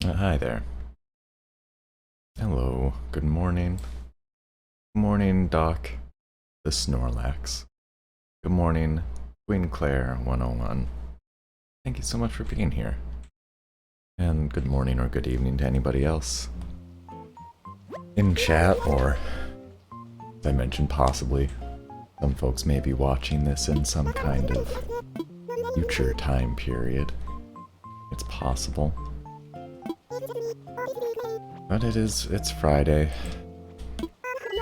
Hi there. Hello. Good morning. Good morning, Doc. The Snorlax. Good morning, Queen Claire 101. Thank you so much for being here. And good morning or good evening to anybody else. In chat, or as I mentioned, possibly, some folks may be watching this in some kind of future time period. It's possible. But it's Friday,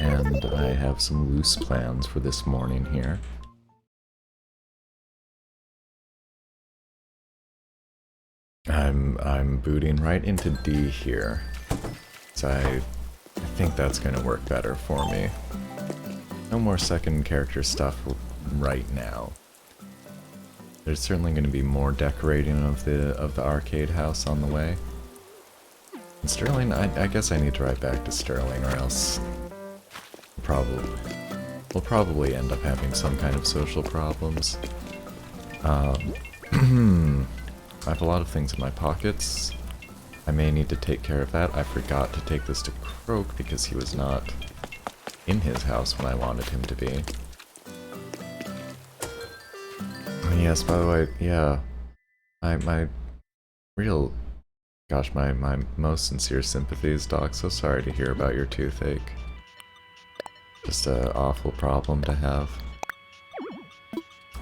and I have some loose plans for this morning here. I'm booting right into D here, so I think that's gonna work better for me. No more second character stuff right now. There's certainly going to be more decorating of the arcade house on the way. And Sterling, I guess I need to write back to Sterling, or else we'll probably end up having some kind of social problems. I have a lot of things in my pockets. I may need to take care of that. I forgot to take this to Croak because he was not in his house when I wanted him to be. Yes, by the way, yeah, my real, gosh, my most sincere sympathies, Doc. So sorry to hear about your toothache. Just an awful problem to have.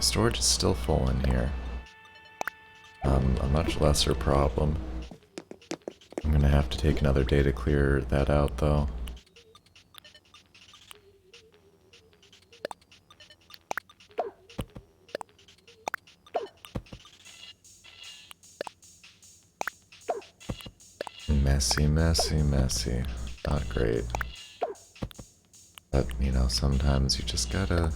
Storage is still full in here. A much lesser problem. I'm gonna have to take another day to clear that out, though. Messy, messy, messy. Not great. But, you know, sometimes you just gotta...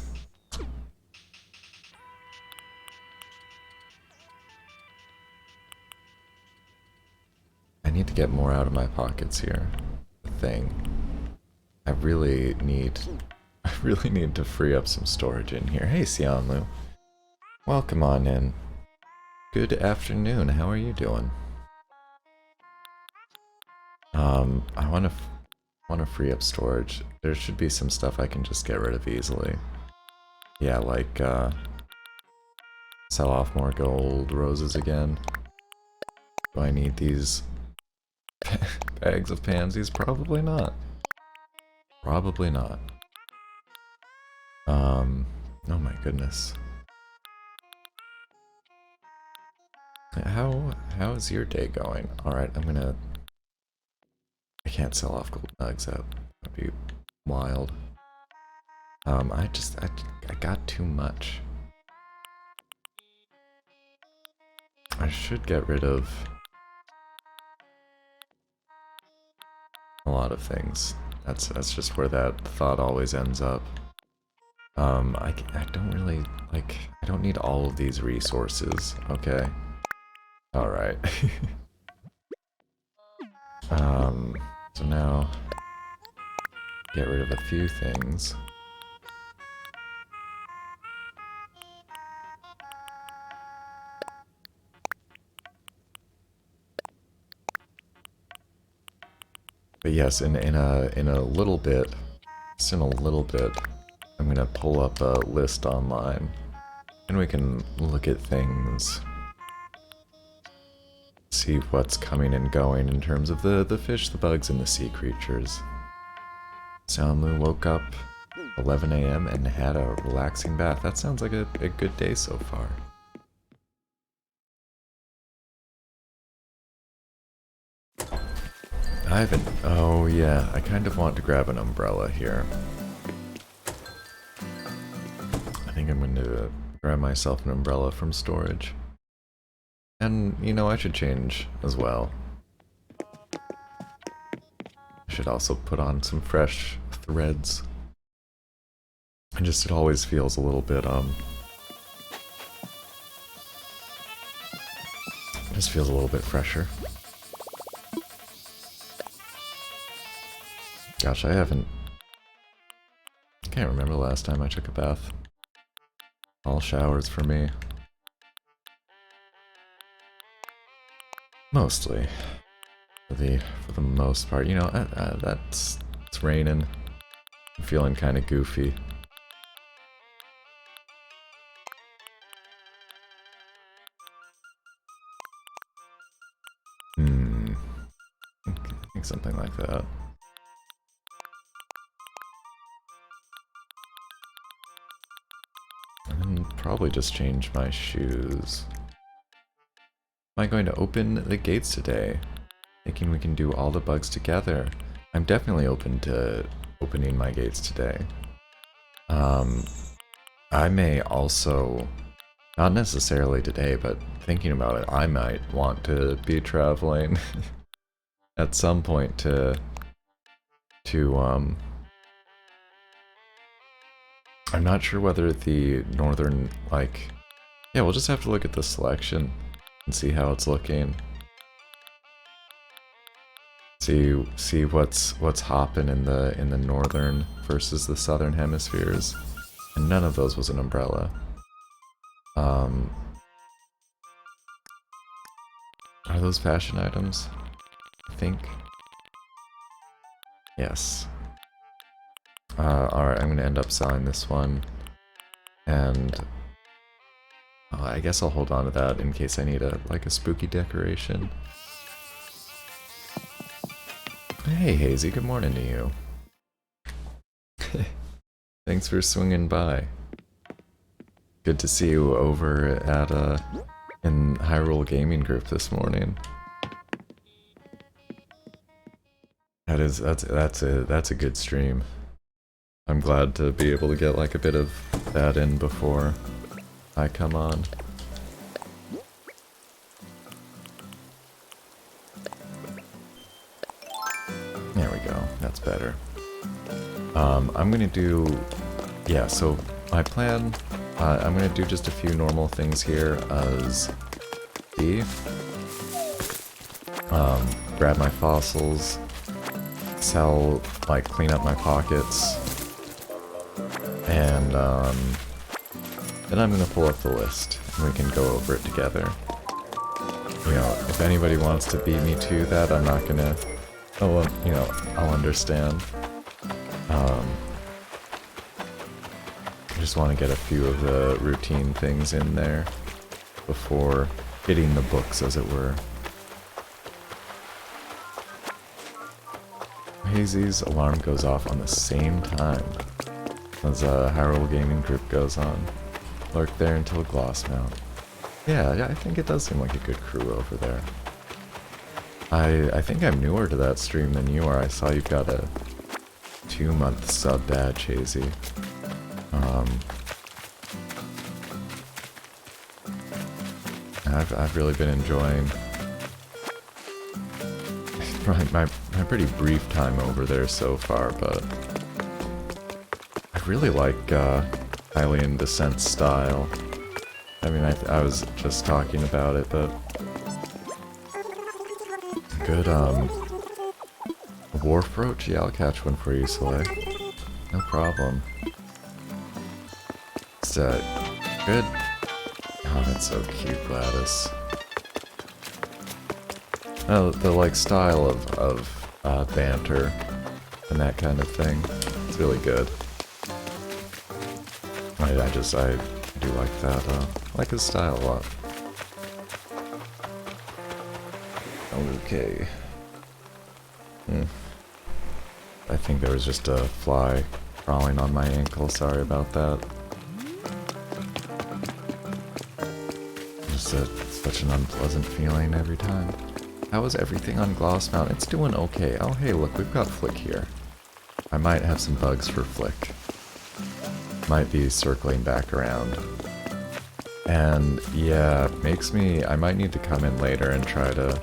I need to get more out of my pockets here. The thing. I really need to free up some storage in here. Hey, Xianlu. Welcome on in. Good afternoon. How are you doing? I want to free up storage. There should be some stuff I can just get rid of easily. Yeah, like sell off more gold roses again. Do I need these bags of pansies? Probably not. Probably not. Oh my goodness. How is your day going? Alright, I can't sell off gold nugs, that would be wild. I got too much. I should get rid of a lot of things. That's just where that thought always ends up. I don't really, like, I don't need all of these resources, okay? Alright. So now, get rid of a few things. But yes, in a little bit, just in a little bit, I'm gonna pull up a list online, and we can look at things, see what's coming and going in terms of the fish, the bugs, and the sea creatures. Soundlu woke up 11 a.m. and had a relaxing bath. That sounds like a good day so far. I haven't... Oh yeah, I kind of want to grab an umbrella here. I think I'm going to grab myself an umbrella from storage. And, you know, I should change as well. I should also put on some fresh threads. It always feels a little bit, it just feels a little bit fresher. Gosh, I can't remember the last time I took a bath. All showers for me. Mostly. for the most part. You know, it's raining. I'm feeling kind of goofy. I think something like that. And probably just change my shoes. Am I going to open the gates today? Thinking we can do all the bugs together. I'm definitely open to opening my gates today. I may also, not necessarily today, but thinking about it, I might want to be traveling at some point to I'm not sure whether the northern, like, yeah, we'll just have to look at the selection and see how it's looking. See what's hopping in the northern versus the southern hemispheres. And none of those was an umbrella. Are those fashion items? I think. Yes. Alright, I'm gonna end up selling this one. And I guess I'll hold on to that in case I need like a spooky decoration. Hey Hazy, good morning to you. Thanks for swinging by. Good to see you over at in Hyrule Gaming Group this morning. That's a good stream. I'm glad to be able to get like a bit of that in before I come on. There we go. That's better. I'm gonna do, yeah, so my plan, I'm gonna do just a few normal things here as D. Grab my fossils, sell, like, clean up my pockets, and then I'm gonna pull up the list and we can go over it together. You know, if anybody wants to beat me to that, I'm not gonna, oh, you know, I'll understand. I just want to get a few of the routine things in there before hitting the books, as it were. Hazy's alarm goes off on the same time as Hyrule Gaming Group goes on. Lurk there until Glossmount. Yeah, I think it does seem like a good crew over there. I think I'm newer to that stream than you are. I saw you've got a 2-month sub badge, Hazy. I've really been enjoying my pretty brief time over there so far, but I really like Hylian Descent's style. I mean, I was just talking about it, but good, Wharf Roach? Yeah, I'll catch one for you, Soleil. No problem. It's, good. Oh, that's so cute, Gladys. Oh, the, like, style of banter and that kind of thing. It's really good. I do like that, I like his style a lot. Okay. I think there was just a fly crawling on my ankle, sorry about that. Just such an unpleasant feeling every time. How is everything on Glossmount? It's doing okay. Oh hey, look, we've got Flick here. I might have some bugs for Flick. Might be circling back around. And yeah, makes me... I might need to come in later and try to...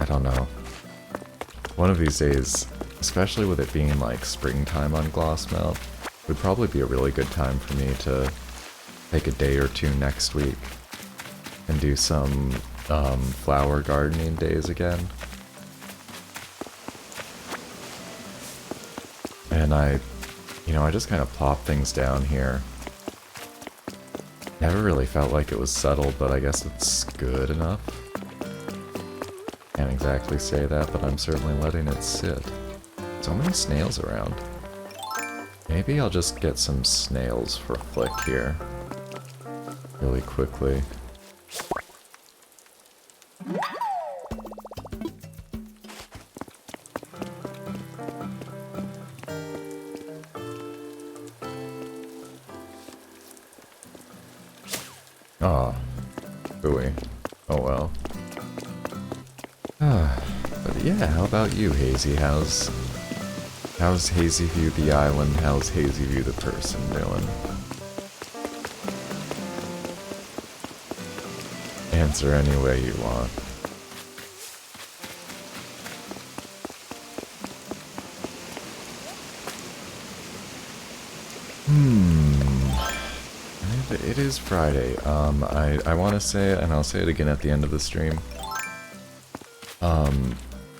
I don't know. One of these days, especially with it being like springtime on Glossmount, would probably be a really good time for me to take a day or two next week and do some flower gardening days again. And I just kind of plop things down here. Never really felt like it was settled, but I guess it's good enough. Can't exactly say that, but I'm certainly letting it sit. So many snails around. Maybe I'll just get some snails for a flick here. Really quickly. Aw, ooey. Oh well. But yeah, how about you, Hazy? How's Hazyview the island? How's Hazyview the person doing? Answer any way you want. It is Friday. I want to say it, and I'll say it again at the end of the stream.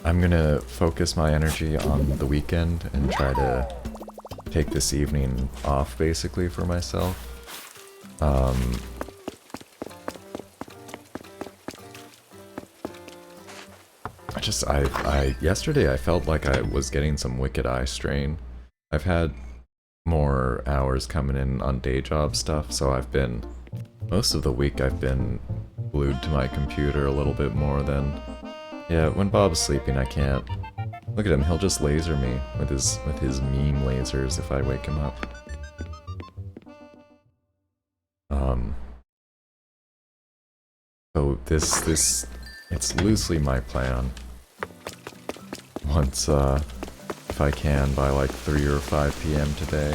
I'm gonna focus my energy on the weekend and try to take this evening off, basically, for myself. Yesterday I felt like I was getting some wicked eye strain. I've had more hours coming in on day job stuff, so most of the week I've been glued to my computer a little bit more than... Yeah, when Bob's sleeping I can't. Look at him, he'll just laser me with his meme lasers if I wake him up. So it's loosely my plan. Once, if I can, by like 3 or 5 p.m. today,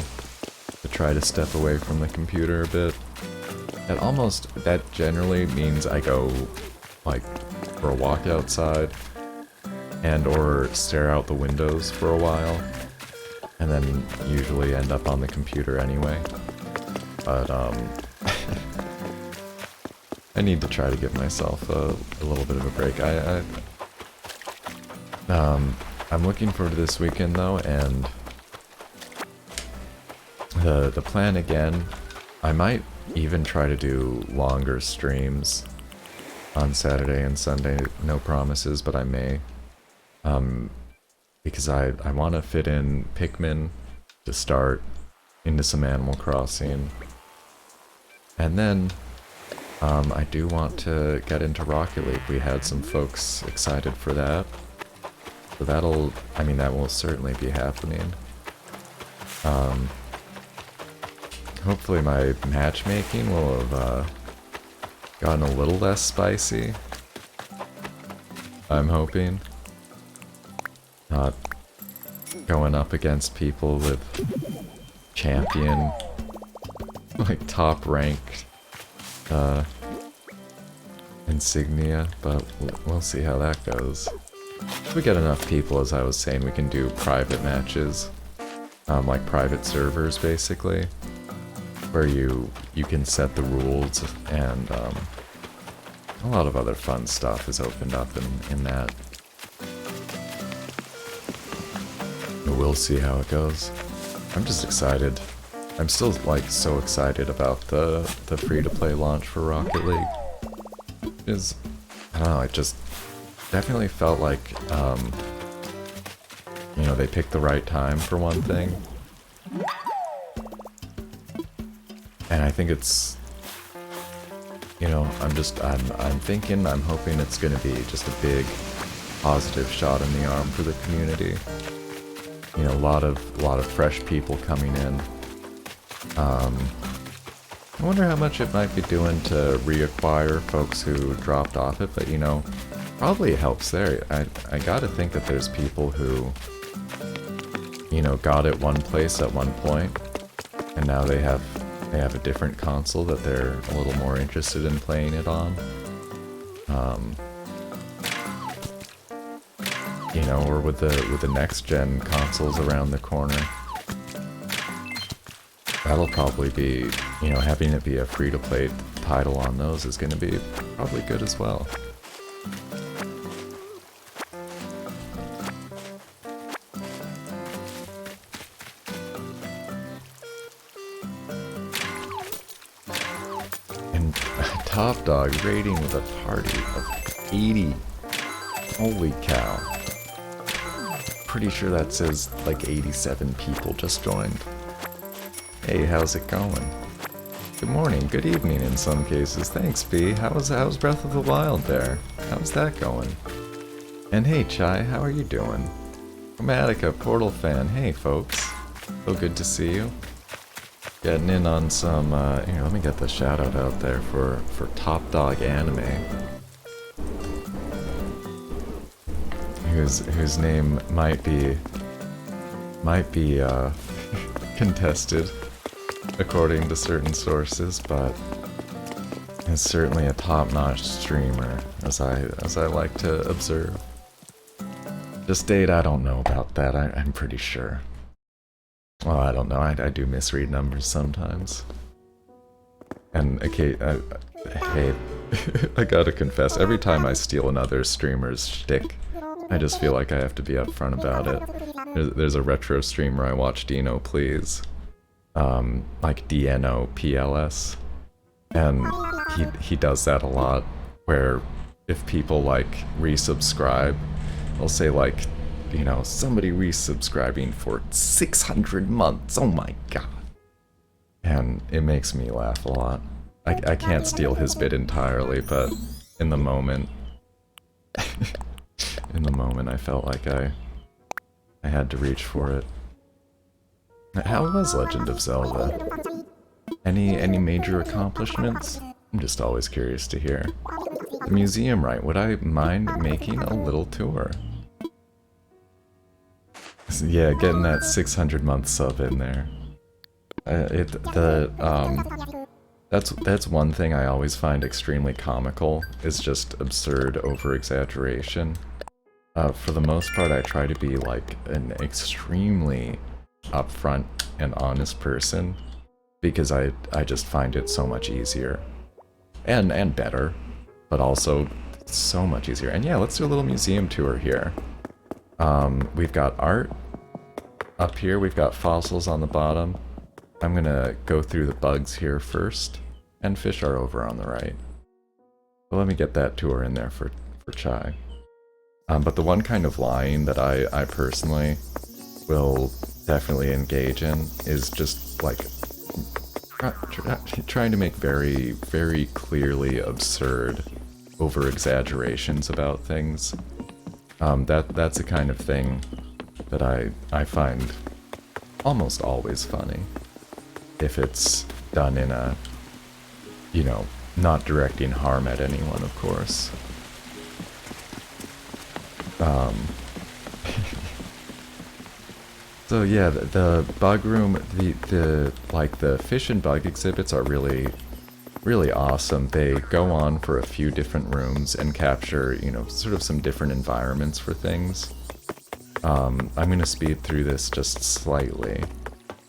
to try to step away from the computer a bit. That generally means I go, like, for a walk outside, and or stare out the windows for a while, and then usually end up on the computer anyway. But, I need to try to give myself a little bit of a break. I'm looking forward to this weekend though, and the plan again, I might even try to do longer streams on Saturday and Sunday. No promises, but I may. Because I want to fit in Pikmin to start, into some Animal Crossing, and then I do want to get into Rocket League. We had some folks excited for that. So that will certainly be happening. Hopefully my matchmaking will have gotten a little less spicy. I'm hoping. Not going up against people with champion, like top ranked insignia, but we'll see how that goes. If we get enough people, as I was saying, we can do private matches, like private servers basically, where you can set the rules, and a lot of other fun stuff is opened up in that. But we'll see how it goes. I'm just excited. I'm still like so excited about the free-to-play launch for Rocket League. I don't know, it just definitely felt like, you know, they picked the right time for one thing. And I think it's, you know, I'm hoping it's gonna be just a big positive shot in the arm for the community. You know, a lot of fresh people coming in. I wonder how much it might be doing to reacquire folks who dropped off it, but you know, probably it helps there. I gotta think that there's people who, you know, got it one place at one point, and now they have a different console that they're a little more interested in playing it on. You know, or with the next gen consoles around the corner. That'll probably be, you know, having it be a free-to-play title on those is going to be probably good as well. And Top Dog rating with a party of 80. Holy cow. Pretty sure that says like 87 people just joined. Hey, how's it going? Good morning, good evening in some cases. Thanks, B. How's Breath of the Wild there? How's that going? And hey, Chai, how are you doing? Chromatica, Portal fan, hey folks. So good to see you. Getting in on some, here, let me get the shout out there for Top Dog Anime. Whose name might be contested according to certain sources, but is certainly a top-notch streamer, as I like to observe. This date, I don't know about that. I'm pretty sure. Well, I don't know. I do misread numbers sometimes. And okay, hey, I gotta confess, every time I steal another streamer's shtick, I just feel like I have to be upfront about it. There's a retro streamer I watch, Dino Please, like DNOPLS, and he does that a lot, where if people like resubscribe, they'll say like, you know, somebody resubscribing for 600 months, oh my god. And it makes me laugh a lot. I can't steal his bit entirely, but in the moment, I felt like I had to reach for it. How was Legend of Zelda? Any major accomplishments? I'm just always curious to hear. The museum, right? Would I mind making a little tour? Yeah, getting that 600-month sub in there. That's one thing I always find extremely comical, is just absurd over-exaggeration. For the most part, I try to be like an extremely upfront and honest person, because I just find it so much easier. And better, but also so much easier. And yeah, let's do a little museum tour here. We've got art up here, we've got fossils on the bottom. I'm gonna go through the bugs here first, and fish are over on the right. But let me get that tour in there for Chai. But the one kind of lying that I personally will definitely engage in is just like trying to make very, very clearly absurd over-exaggerations about things. That's the kind of thing that I find almost always funny, if it's done in a, you know, not directing harm at anyone, of course. So yeah, the bug room, the fish and bug exhibits are really awesome. They go on for a few different rooms and capture, you know, sort of some different environments for things. I'm gonna speed through this just slightly,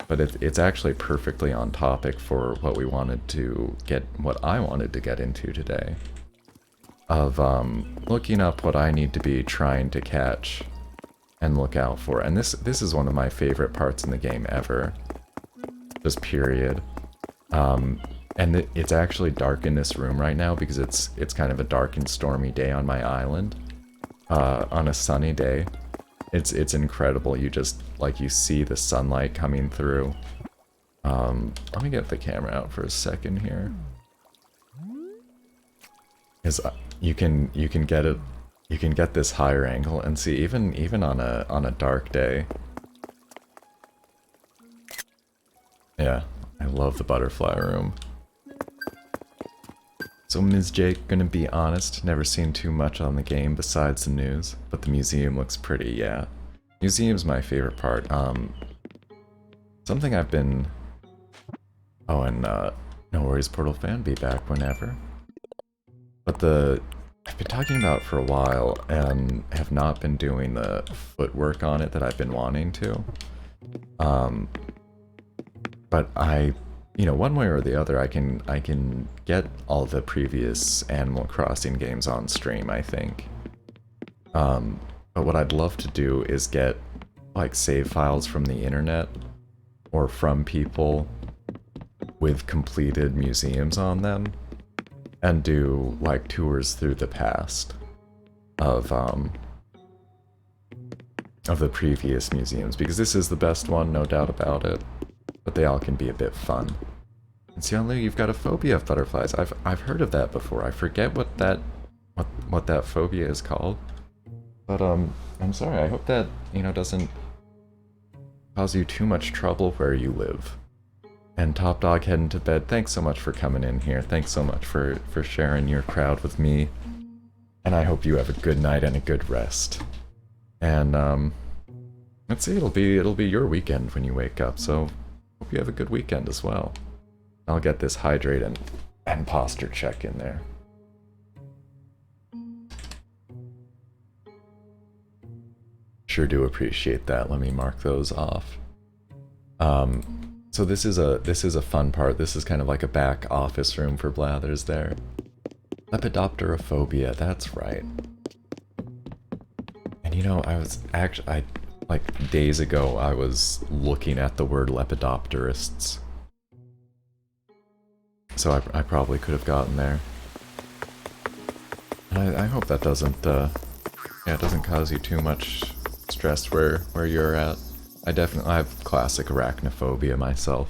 but it's actually perfectly on topic for what I wanted to get into today. Of looking up what I need to be trying to catch and look out for. And this is one of my favorite parts in the game ever. Just period. And it's actually dark in this room right now because it's kind of a dark and stormy day on my island. On a sunny day, it's incredible. You just, like, you see the sunlight coming through. Let me get the camera out for a second here. Because you can get it. You can get this higher angle and see even on a dark day. Yeah, I love the butterfly room. So Ms. Jake, gonna be honest, never seen too much on the game besides the news, but the museum looks pretty, yeah. Museum's my favorite part. Something I've been... Oh, and no worries, Portal fan, be back whenever. But I've been talking about it for a while and have not been doing the footwork on it that I've been wanting to. But you know, one way or the other, I can get all the previous Animal Crossing games on stream, I think. But what I'd love to do is get, like, save files from the internet, or from people with completed museums on them, and do, like, tours through the past. of the previous museums, because this is the best one, no doubt about it. But they all can be a bit fun. And Xianlu, you've got a phobia of butterflies. I've heard of that before. I forget what that phobia is called. But I'm sorry. I hope that, you know, doesn't cause you too much trouble where you live. And Top Dog heading to bed. Thanks so much for coming in here. Thanks so much for sharing your crowd with me. And I hope you have a good night and a good rest. And let's see, it'll be your weekend when you wake up. So hope you have a good weekend as well. I'll get this hydrate and posture check in there. Sure do appreciate that. Let me mark those off. So this is a fun part. This is kind of like a back office room for Blathers there. Lepidopterophobia, that's right. And you know, like days ago, I was looking at the word lepidopterists. So I probably could have gotten there. And I hope that doesn't, yeah, it doesn't cause you too much stress where you're at. I have classic arachnophobia myself.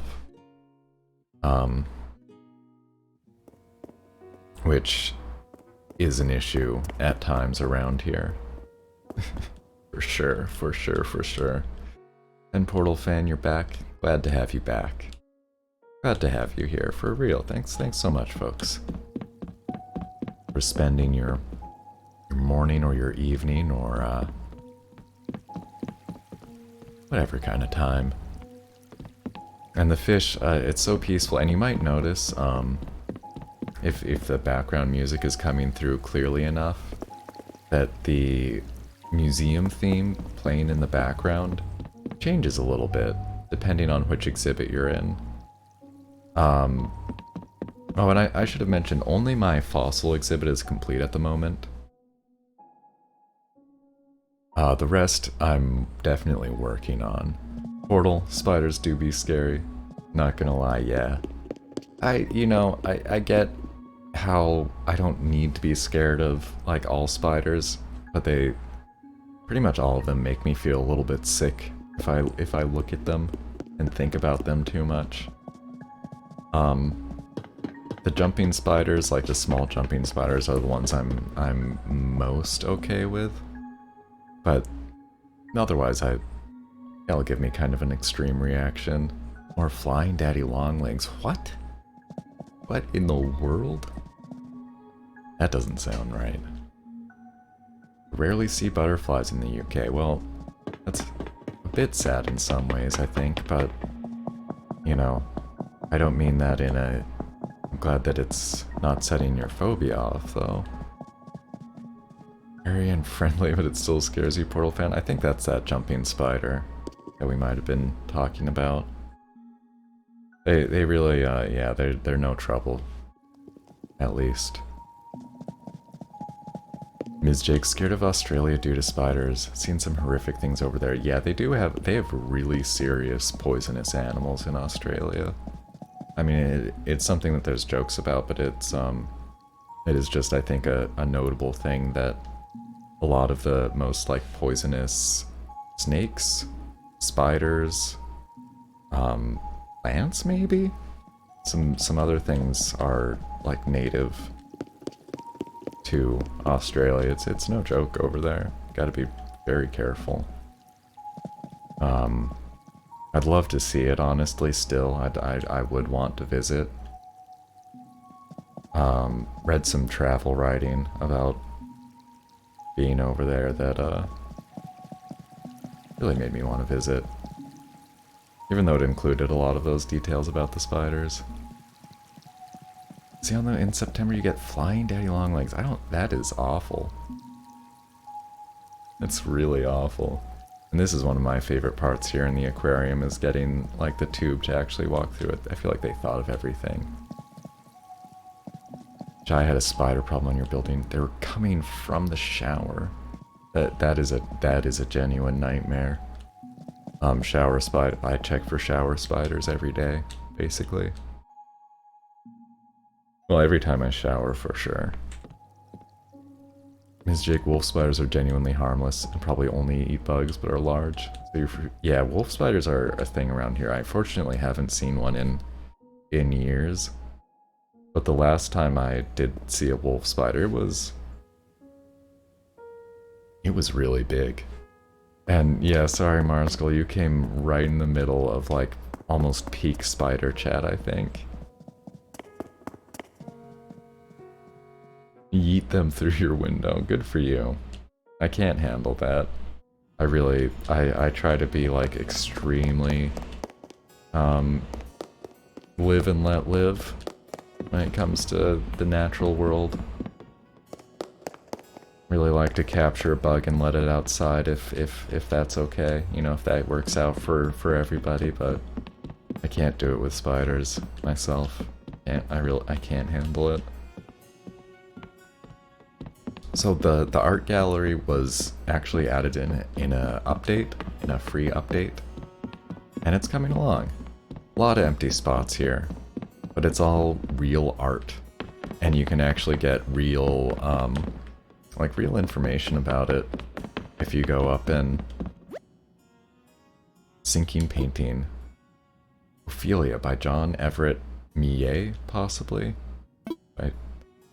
Which is an issue at times around here. For sure, for sure, for sure. And Portal fan, you're back. Glad to have you back. Glad to have you here, for real. Thanks so much, folks. For spending your morning or your evening or whatever kind of time. And the fish, it's so peaceful, and you might notice, if the background music is coming through clearly enough, that the museum theme playing in the background changes a little bit, depending on which exhibit you're in. Oh, and I should have mentioned, only my fossil exhibit is complete at the moment. The rest I'm definitely working on. Portal, spiders do be scary. Not gonna lie, yeah. I get how I don't need to be scared of, like, all spiders, but pretty much all of them make me feel a little bit sick if I look at them and think about them too much. The jumping spiders, like the small jumping spiders, are the ones I'm most okay with. But otherwise, that'll give me kind of an extreme reaction. Or flying daddy longlegs. What? What in the world? That doesn't sound right. Rarely see butterflies in the UK. Well, that's a bit sad in some ways, I think, but, you know, I don't mean that in a... I'm glad that it's not setting your phobia off, though. Very unfriendly, but it still scares you, Portal fan. I think that's that jumping spider that we might have been talking about. They really, yeah, they're no trouble. At least. Ms. Jake, scared of Australia due to spiders. Seen some horrific things over there. Yeah, they have really serious poisonous animals in Australia. I mean, it's something that there's jokes about, but it is just, I think, a notable thing that a lot of the most, like, poisonous snakes, spiders, plants maybe? Some other things are, like, native to Australia. It's no joke over there. Gotta be very careful. I'd love to see it, honestly, still. I would want to visit. Read some travel writing about being over there that, really made me want to visit. Even though it included a lot of those details about the spiders. See, in September you get flying daddy longlegs. That is awful. It's really awful. And this is one of my favorite parts here in the aquarium, is getting, like, the tube to actually walk through it. I feel like they thought of everything. Jai had a spider problem on your building. They were coming from the shower. That is a genuine nightmare. Shower spider. I check for shower spiders every day, basically. Well, every time I shower, for sure. Ms. Jake, wolf spiders are genuinely harmless and probably only eat bugs but are large. So yeah, wolf spiders are a thing around here. I fortunately haven't seen one in years. But the last time I did see a wolf spider it was really big. And yeah, sorry Marskull, you came right in the middle of like almost peak spider chat, I think. Yeet them through your window. Good for you. I can't handle that. I try to be like extremely live and let live when it comes to the natural world. Really like to capture a bug and let it outside if that's okay. You know, if that works out for everybody, but I can't do it with spiders myself. I can't handle it. So the art gallery was actually added in a update, in a free update, and it's coming along. A lot of empty spots here, but it's all real art, and you can actually get real like real information about it if you go up and Sinking Painting. Ophelia by John Everett Millet, possibly. Right.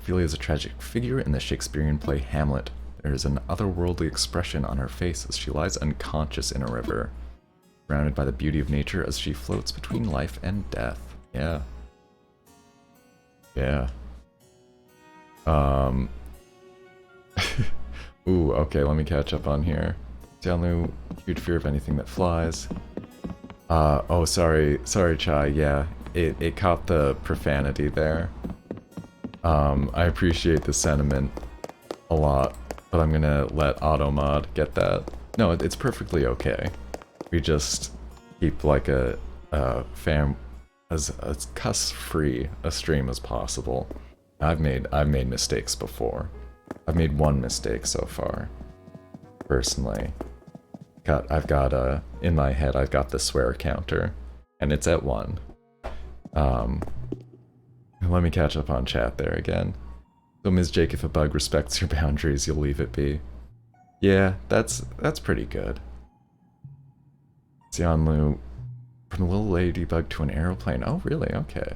Ophelia is a tragic figure in the Shakespearean play Hamlet. There is an otherworldly expression on her face as she lies unconscious in a river, surrounded by the beauty of nature as she floats between life and death. Yeah. Yeah. Ooh, okay, let me catch up on here. Xianlu, huge fear of anything that flies. Oh, sorry, Chai, yeah. It caught the profanity there. I appreciate the sentiment a lot, but I'm gonna let Automod get that. No, it's perfectly okay. We just keep like a as cuss-free a stream as possible. I've made mistakes before. I've made one mistake so far, personally. I've got in my head I've got the swear counter, and it's at 1. Let me catch up on chat there again. So Ms. Jake, if a bug respects your boundaries, you'll leave it be. Yeah, that's pretty good. Xianlu, from a little ladybug to an aeroplane. Oh, really? Okay.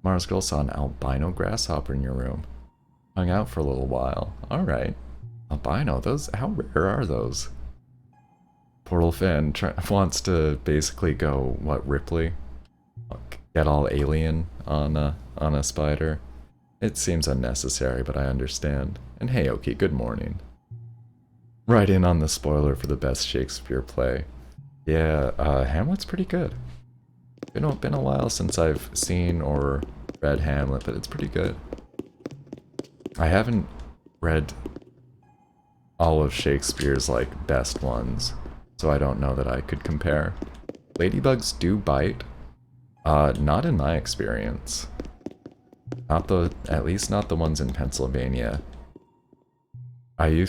Mars Girl saw an albino grasshopper in your room. Hung out for a little while. Alright. Albino, how rare are those? Portal Fan wants to basically go, what, Ripley? Get all alien on a spider. It seems unnecessary, but I understand. And hey, Oki, good morning. Right in on the spoiler for the best Shakespeare play. Yeah, Hamlet's pretty good. Been a while since I've seen or read Hamlet, but it's pretty good. I haven't read all of Shakespeare's like best ones, so I don't know that I could compare. Ladybugs do bite. Not in my experience. At least not the ones in Pennsylvania. I did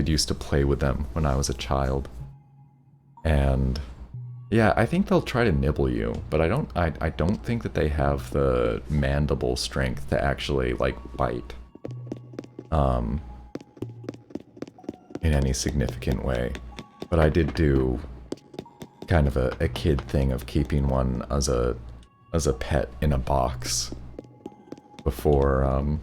used to play with them when I was a child. And yeah, I think they'll try to nibble you, but I don't think that they have the mandible strength to actually like bite. In any significant way. But I did do kind of a kid thing of keeping one as a pet in a box before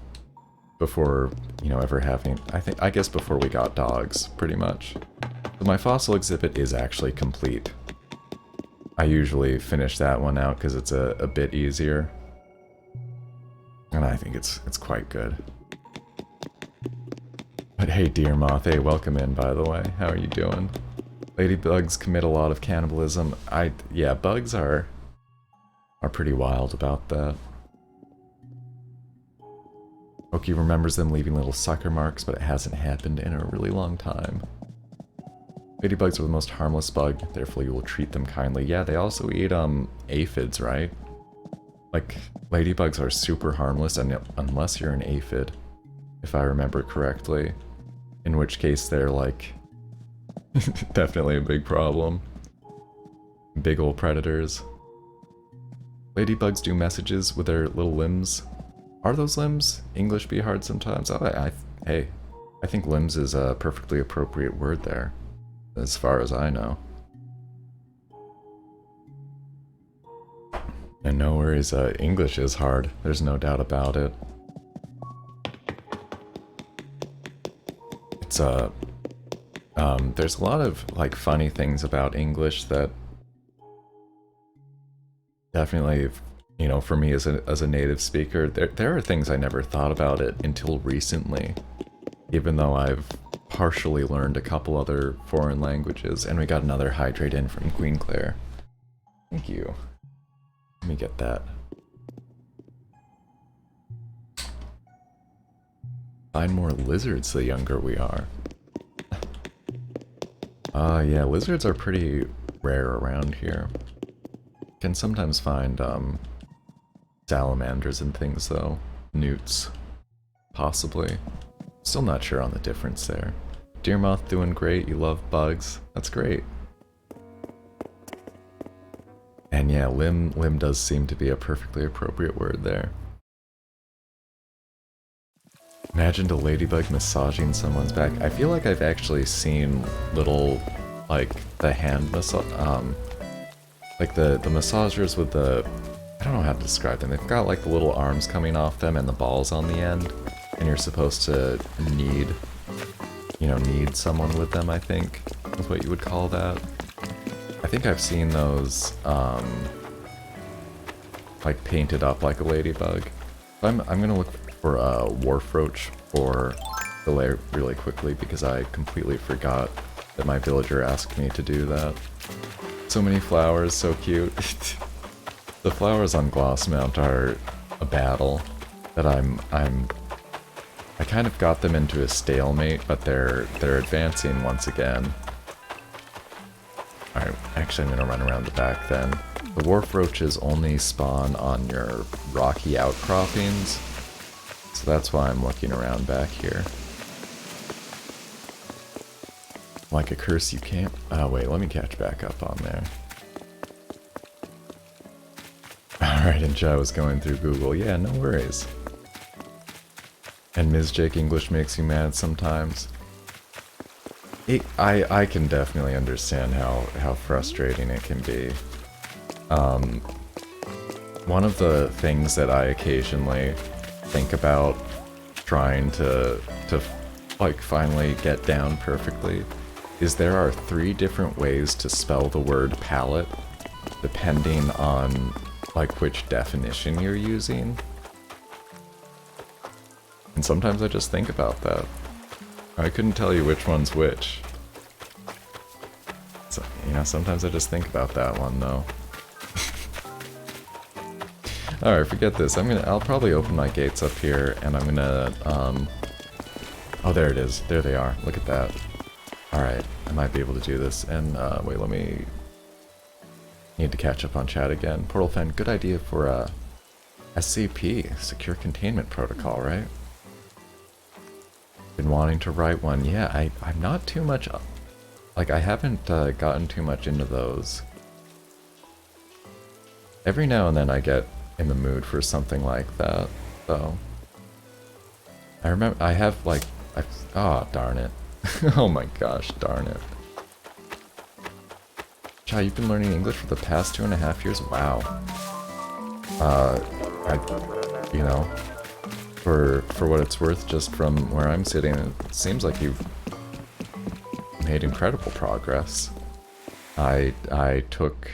you know, ever having, I guess before we got dogs, pretty much. But my fossil exhibit is actually complete. I usually finish that one out because it's a bit easier, and I think it's quite good. But hey, Deer Moth, hey, welcome in, by the way. How are you doing? Ladybugs commit a lot of cannibalism. Yeah, bugs are pretty wild about that. Oki remembers them leaving little sucker marks, but it hasn't happened in a really long time. Ladybugs are the most harmless bug, therefore you will treat them kindly. Yeah, they also eat aphids, right? Like, ladybugs are super harmless unless you're an aphid, if I remember correctly. In which case they're like definitely a big problem. Big ol' predators. Ladybugs do messages with their little limbs. Are those limbs? English be hard sometimes? Oh, hey, I think limbs is a perfectly appropriate word there, as far as I know. And no worries, English is hard. There's no doubt about it. It's, there's a lot of, like, funny things about English that definitely, you know, for me as a native speaker, there are things I never thought about it until recently, even though I've partially learned a couple other foreign languages. And we got another hydrate in from Queen Claire. Thank you. Let me get that. Find more lizards the younger we are. Yeah, lizards are pretty rare around here. Can sometimes find, salamanders and things, though. Newts. Possibly. Still not sure on the difference there. Deer moth doing great, you love bugs. That's great. And yeah, limb does seem to be a perfectly appropriate word there. Imagine a ladybug massaging someone's back. I feel like I've actually seen little, like, the hand massage, like the massagers with the, I don't know how to describe them. They've got like the little arms coming off them and the balls on the end, and you're supposed to knead someone with them, I think, is what you would call that. I think I've seen those, like painted up like a ladybug. I'm gonna look for a wharf roach for the lair really quickly because I completely forgot that my villager asked me to do that. So many flowers, so cute. The flowers on Glossmount are a battle that I kind of got them into a stalemate, but they're advancing once again. Alright, actually I'm gonna run around the back then. The wharf roaches only spawn on your rocky outcroppings, so that's why I'm looking around back here. Like a curse you can't... Oh wait, let me catch back up on there. Alright, and Jai was going through Google. Yeah, no worries. And Ms. Jake English makes you mad sometimes. I can definitely understand how frustrating it can be. One of the things that I occasionally think about trying to like finally get down perfectly is there are 3 different ways to spell the word palette depending on like which definition you're using. And sometimes I just think about that. I couldn't tell you which one's which. So, you know, sometimes I just think about that one though. Alright, forget this. I'll probably open my gates up here and I'm gonna, oh, there it is. There they are. Look at that. Alright, I might be able to do this. And, wait, let me... Need to catch up on chat again. Portal Fen, good idea for a SCP, Secure Containment Protocol, right? Been wanting to write one. Yeah, I'm not too much... Like, I haven't gotten too much into those. Every now and then I get in the mood for something like that, though. I remember... I have, like... oh, darn it. Oh my gosh, darn it. Chai, you've been learning English for the past 2.5 years? Wow. You know, for what it's worth, just from where I'm sitting, it seems like you've made incredible progress. I took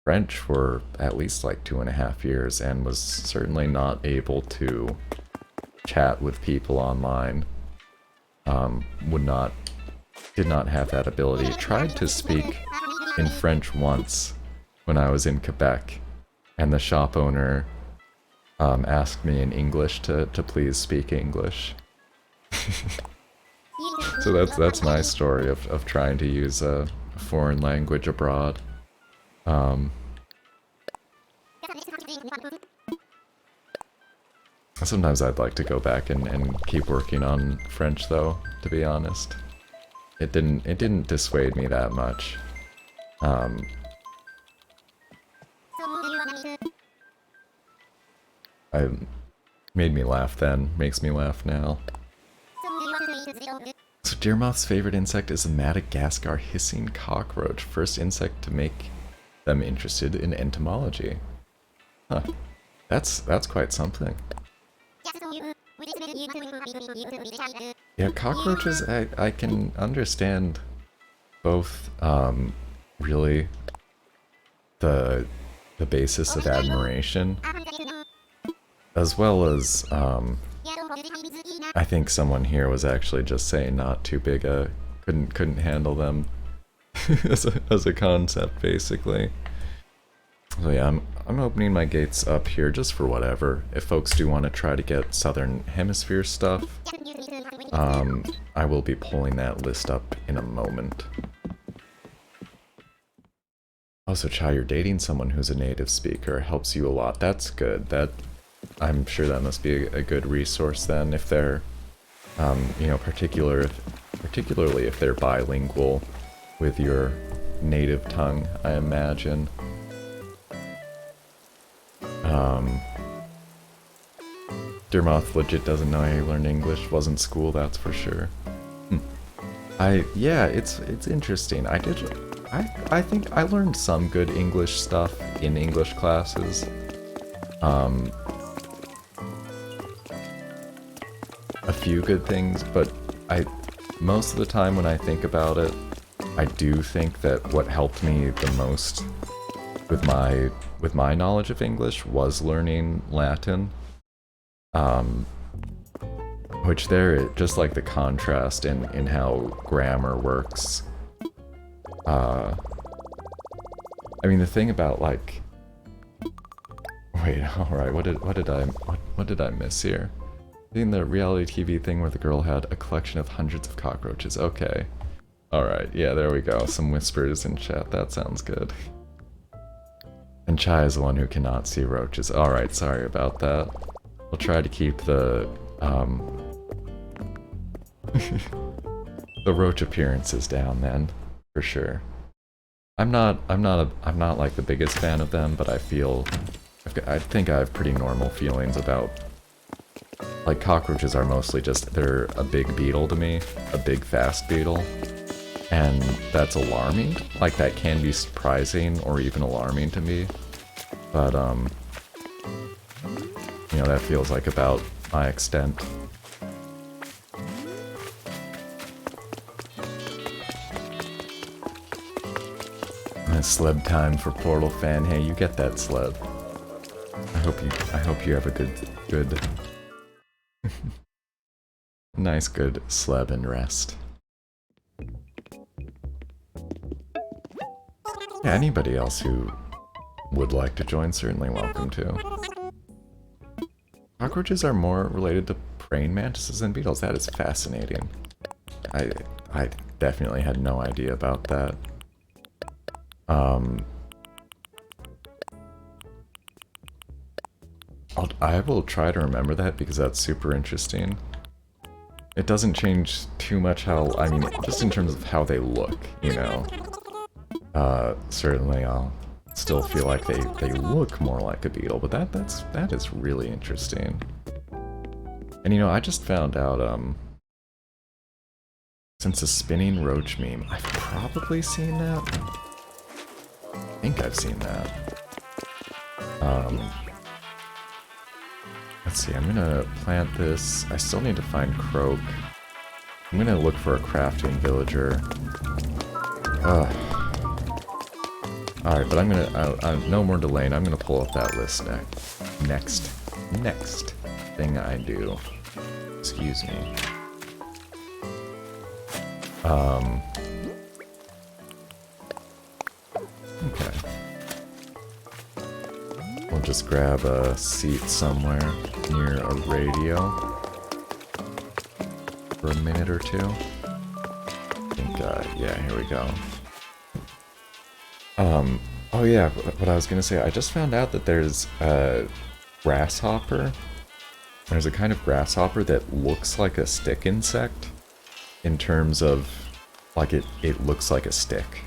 French for at least like 2.5 years and was certainly not able to chat with people online. Did not have that ability. Tried to speak in French once when I was in Quebec, and the shop owner asked me in English to please speak English. So that's my story of trying to use a foreign language abroad. Sometimes I'd like to go back and keep working on French though, to be honest. It didn't dissuade me that much. Made me laugh then, makes me laugh now. So deer moth's favorite insect is a Madagascar hissing cockroach, first insect to make them interested in entomology. Huh. That's quite something. Yeah, cockroaches, I can understand both, really the basis of admiration, as well as, I think someone here was actually just saying not too big a, couldn't handle them as a concept, basically. So yeah, I'm opening my gates up here just for whatever. If folks do want to try to get Southern Hemisphere stuff, I will be pulling that list up in a moment. Also, Chai, you're dating someone who's a native speaker. Helps you a lot. That's good. I'm sure that must be a good resource then, if they're, you know, particularly if they're bilingual with your native tongue, I imagine. Deermoth legit doesn't know how you learned English. Wasn't school, that's for sure. Yeah, it's interesting. I think I learned some good English stuff in English classes. A few good things, but most of the time when I think about it, I do think that what helped me the most with my knowledge of English was learning Latin. Which there, just like the contrast in how grammar works. I mean, the thing about like, wait, all right, what did I miss here? In the reality TV thing where the girl had a collection of hundreds of cockroaches. Okay, all right, yeah, there we go. Some whispers in chat. That sounds good. And Chai is the one who cannot see roaches. All right, sorry about that. We'll try to keep the the roach appearances down then, for sure. I'm not like the biggest fan of them, but I think I have pretty normal feelings about, like, cockroaches are mostly just, they're a big beetle to me, a big fast beetle, and that's alarming. Like, that can be surprising or even alarming to me, but you know, that feels like about my extent. Sled time for Portal fan. Hey, you get that sled. I hope you have a good nice good sled and rest. Yeah, anybody else who would like to join, certainly welcome to. Cockroaches are more related to praying mantises than beetles. That is fascinating. I definitely had no idea about that. I will try to remember that because that's super interesting. It doesn't change too much how, I mean, just in terms of how they look, you know. Certainly I'll still feel like they look more like a beetle, but that is really interesting. And you know, I just found out, since the spinning roach meme, I've probably seen that. I think I've seen that. Let's see, I'm gonna plant this. I still need to find Croak. I'm gonna look for a crafting villager. Alright, but I'm gonna, no more delaying, I'm gonna pull up that list next thing I do. Excuse me. Okay. We'll just grab a seat somewhere near a radio for a minute or two. I think, yeah, here we go. Oh yeah, what I was gonna say, I just found out that there's a grasshopper. There's a kind of grasshopper that looks like a stick insect in terms of, like, it looks like a stick.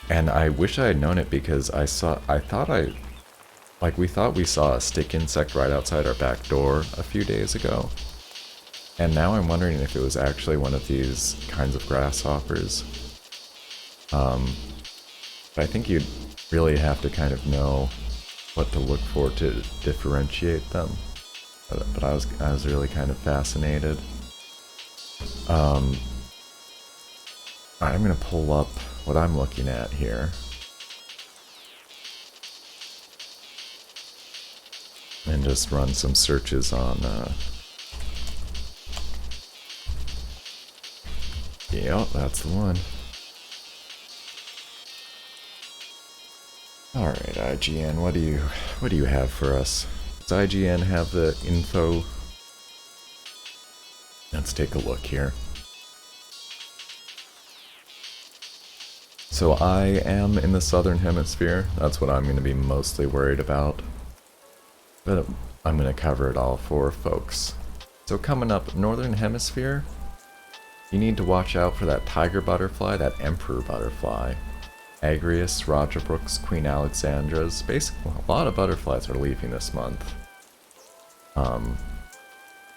And I wish I had known it because I thought I Like, we thought we saw a stick insect right outside our back door a few days ago. And now I'm wondering if it was actually one of these kinds of grasshoppers. But I think you'd really have to kind of know what to look for to differentiate them. But I was really kind of fascinated. Alright, I'm gonna pull up what I'm looking at here. And just run some searches on, Yep, that's the one. Alright, IGN, what do you have for us? Does IGN have the info? Let's take a look here. So I am in the southern hemisphere. That's what I'm going to be mostly worried about. But I'm going to cover it all for folks. So coming up, northern hemisphere, you need to watch out for that tiger butterfly, that emperor butterfly. Agrius, Rogerbrook's, Queen Alexandra's. Basically, a lot of butterflies are leaving this month.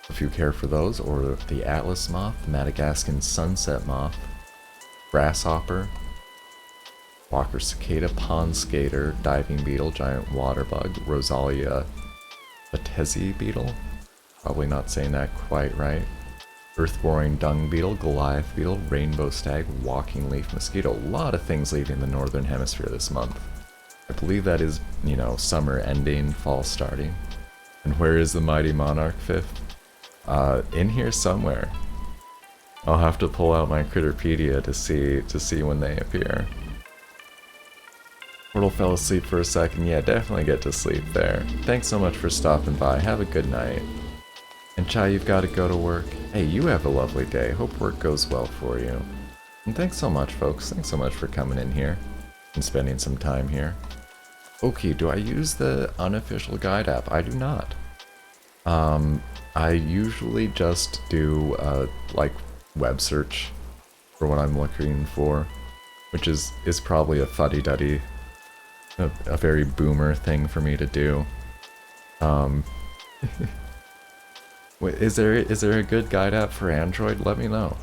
If you care for those, or the Atlas moth, the Madagascan sunset moth, grasshopper, Walker cicada, pond skater, diving beetle, giant water bug, Rosalia Batesi beetle, probably not saying that quite right, earth-boring dung beetle, Goliath beetle, rainbow stag, walking leaf mosquito. A lot of things leaving the northern hemisphere this month. I believe that is, you know, summer ending, fall starting. And where is the mighty monarch fifth? In here somewhere. I'll have to pull out my Critterpedia to see when they appear. Portal fell asleep for a second. Yeah, definitely get to sleep there. Thanks so much for stopping by. Have a good night. And Chai, you've got to go to work. Hey, you have a lovely day. Hope work goes well for you. And thanks so much, folks. Thanks so much for coming in here and spending some time here. Okay, do I use the unofficial guide app? I do not. I usually just do, like, web search for what I'm looking for, which is probably a fuddy-duddy, a very boomer thing for me to do. Is there a good guide app for Android? Let me know.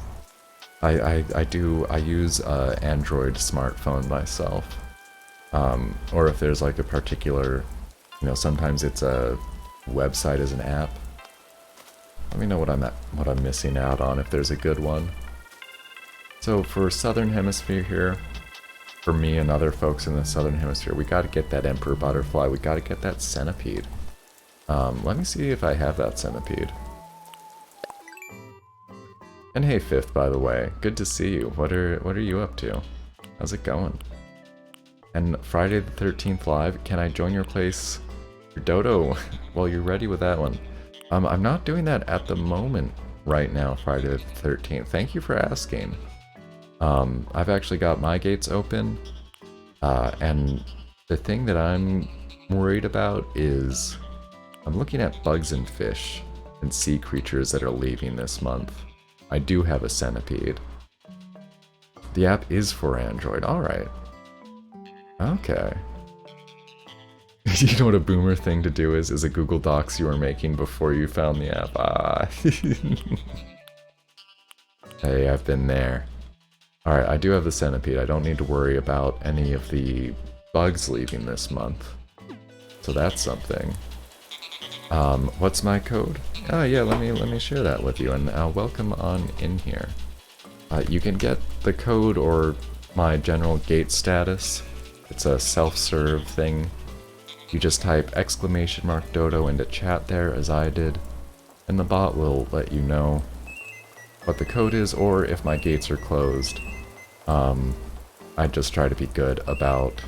I use Android smartphone myself. Or if there's like a particular, you know, sometimes it's a website as an app. Let me know what I'm missing out on if there's a good one. So for Southern Hemisphere here, for me and other folks in the Southern Hemisphere, we got to get that emperor butterfly. We got to get that centipede. Let me see if I have that centipede. And hey, Fifth, by the way, good to see you. What are you up to? How's it going? And Friday the 13th live, can I join your place for Dodo? Well, you're ready with that one. I'm not doing that at the moment right now, Friday the 13th. Thank you for asking. I've actually got my gates open, and the thing that I'm worried about is I'm looking at bugs and fish and sea creatures that are leaving this month. I do have a centipede. The app is for Android. Alright. Okay. You know what a boomer thing to do is a Google Docs you were making before you found the app. Ah. Hey, I've been there. Alright, I do have the centipede. I don't need to worry about any of the bugs leaving this month. So that's something. What's my code? Oh yeah, let me share that with you, and welcome on in here. You can get the code or my general gate status. It's a self-serve thing. You just type !Dodo into chat there, as I did, and the bot will let you know what the code is, or if my gates are closed. I just try to be good about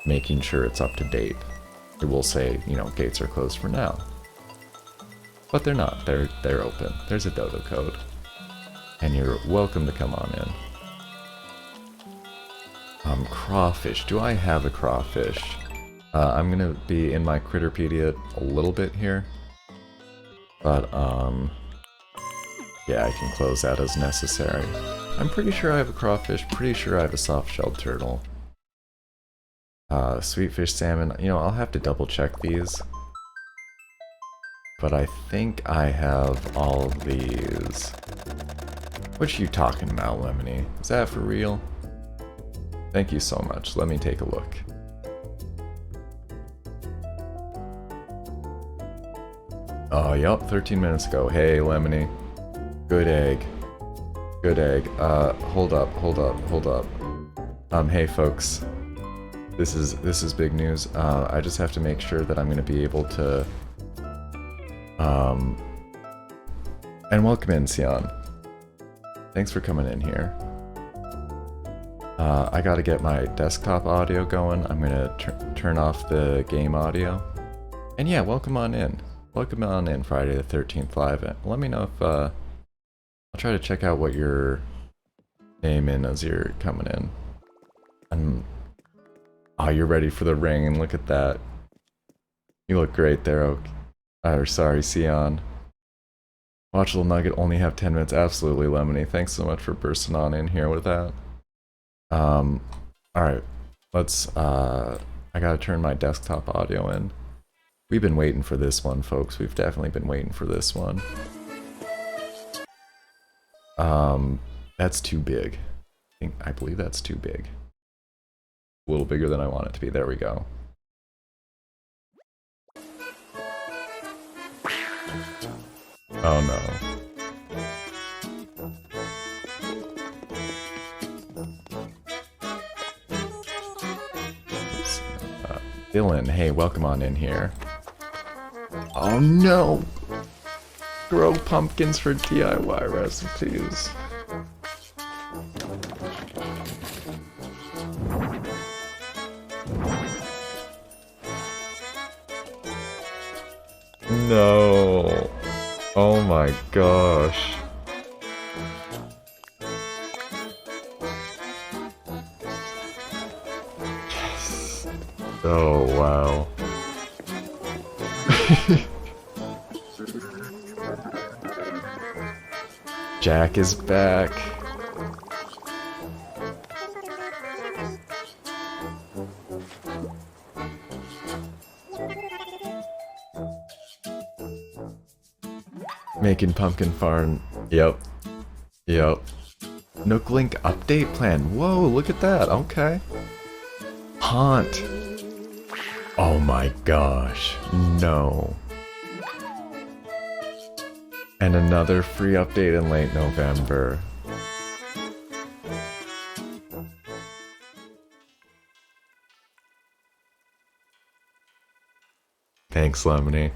making sure it's up to date. It will say, you know, gates are closed for now. But they're not. They're open. There's a Dodo code. And you're welcome to come on in. Crawfish. Do I have a crawfish? I'm gonna be in my Critterpedia a little bit here. But, yeah, I can close that as necessary. I'm pretty sure I have a crawfish, pretty sure I have a soft-shelled turtle. Sweet fish salmon. You know, I'll have to double check these. But I think I have all of these. What you talking about, Lemony? Is that for real? Thank you so much. Let me take a look. Oh, yup, 13 minutes ago. Hey, Lemony. Good egg. Good egg. Hold up. Hey folks. This is big news. I just have to make sure that I'm gonna be able to and welcome in, Sion. Thanks for coming in here. I gotta get my desktop audio going. I'm gonna turn off the game audio. And yeah, welcome on in. Welcome on in, Friday the 13th live. Let me know if, I'll try to check out what your name in as you're coming in. Oh, you're ready for the ring, and look at that. You look great there, Oak. Or sorry, Sion. Watchable Nugget only have 10 minutes. Absolutely, Lemony. Thanks so much for bursting on in here with that. Alright. Let's, I gotta turn my desktop audio in. We've been waiting for this one, folks. We've definitely been waiting for this one. That's too big. I believe that's too big. A little bigger than I want it to be. There we go. Oh no. Oops. Dylan, hey, welcome on in here. Oh no! Grow pumpkins for DIY recipes. No. Oh my gosh. Yes. Oh wow. Jack is back. Making pumpkin farm. Yep. Nook Link update plan. Whoa, look at that. Okay. Haunt. Oh my gosh. No. And another free update in late November. Thanks, Lemony.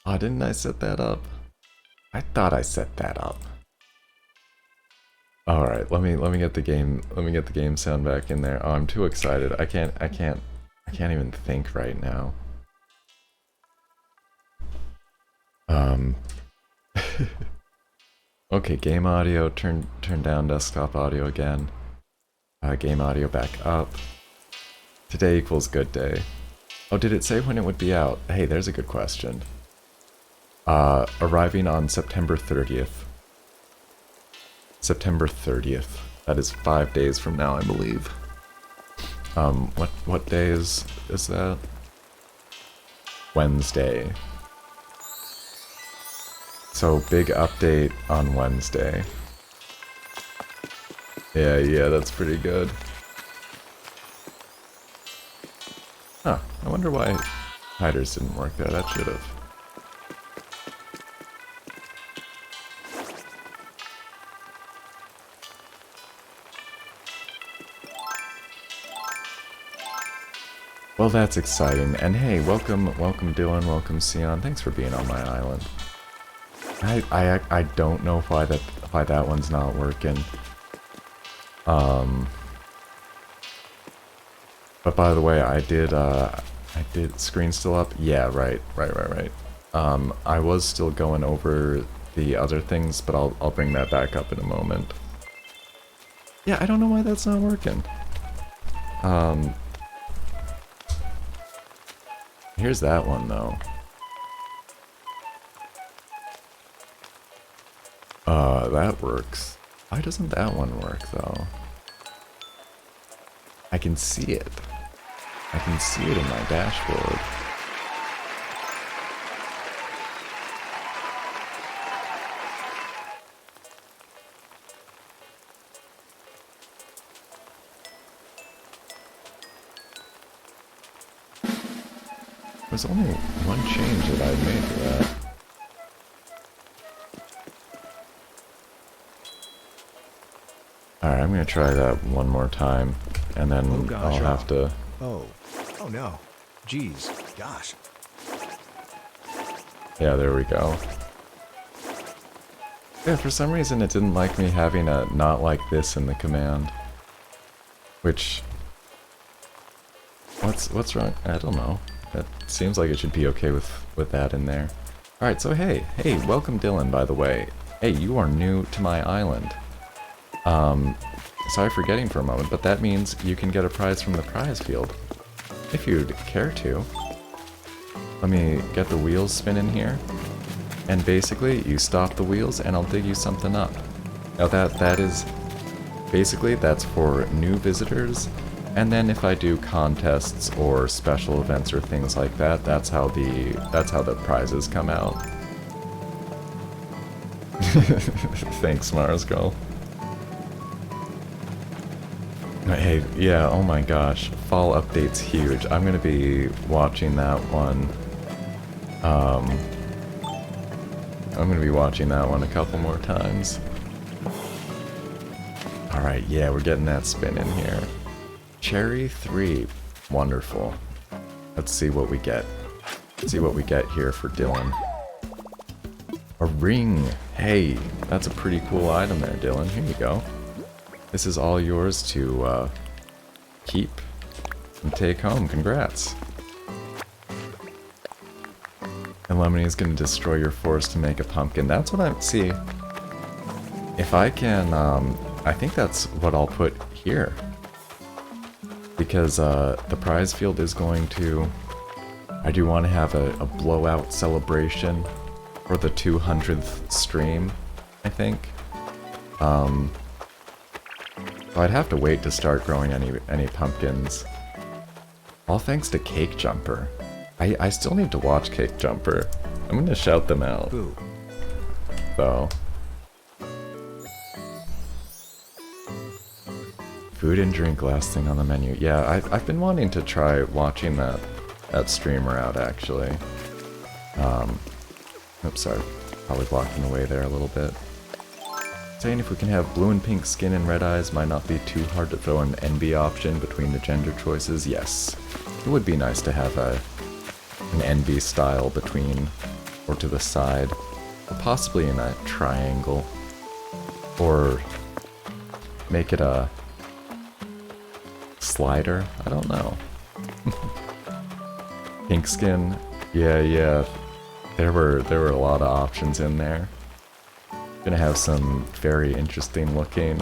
Oh, didn't I set that up? I thought I set that up. All right, let me get the game sound back in there. Oh, I'm too excited. I can't even think right now. Okay, game audio, turn down desktop audio again. Game audio back up. Today equals good day. Oh, did it say when it would be out? Hey, there's a good question. Arriving on September 30th. September 30th. That is 5 days from now, I believe. What day is that? Wednesday. So, big update on Wednesday. Yeah, that's pretty good. Huh, I wonder why hiders didn't work there. That should have. Well, that's exciting. And hey, welcome Dylan, welcome Sion. Thanks for being on my island. I don't know why that one's not working. But by the way, I did screen still up? Yeah, right. I was still going over the other things, but I'll bring that back up in a moment. Yeah, I don't know why that's not working. Here's that one though. That works. Why doesn't that one work, though? I can see it. I can see it in my dashboard. There's only one change that I've made to that. Alright, I'm gonna try that one more time, and then I'll have to... Oh no. Jeez, gosh. Yeah, there we go. Yeah, for some reason it didn't like me having a not like this in the command. Which... What's wrong? I don't know. It seems like it should be okay with that in there. Alright, so hey, welcome Dylan, by the way. Hey, you are new to my island. Sorry for getting for a moment, but that means you can get a prize from the prize field. If you'd care to. Let me get the wheels spinning here. And basically, you stop the wheels and I'll dig you something up. Now that is... Basically, that's for new visitors. And then if I do contests or special events or things like that, that's how the prizes come out. Thanks, Mars Girl. Hey, yeah, oh my gosh, fall update's huge. I'm gonna be watching that one. I'm gonna be watching that one a couple more times. Alright, yeah, we're getting that spin in here. Cherry 3. Wonderful. Let's see what we get. Let's see what we get here for Dylan. A ring! Hey, that's a pretty cool item there, Dylan. Here you go. This is all yours to keep and take home. Congrats. And Lemony is going to destroy your forest to make a pumpkin. That's what I'm... See, if I can... I think that's what I'll put here. Because the prize field is going to... I do want to have a blowout celebration for the 200th stream, I think. So I'd have to wait to start growing any pumpkins. All thanks to Cake Jumper. I still need to watch Cake Jumper. I'm gonna shout them out. Ooh. So. Food and drink last thing on the menu. Yeah, I've been wanting to try watching that streamer out actually. Oops, sorry. Probably blocking the way there a little bit. Saying if we can have blue and pink skin and red eyes might not be too hard to throw an NB option between the gender choices. Yes. It would be nice to have an NB style between or to the side. Or possibly in a triangle. Or make it a slider? I don't know. Pink skin? Yeah. There were a lot of options in there. Gonna have some very interesting looking,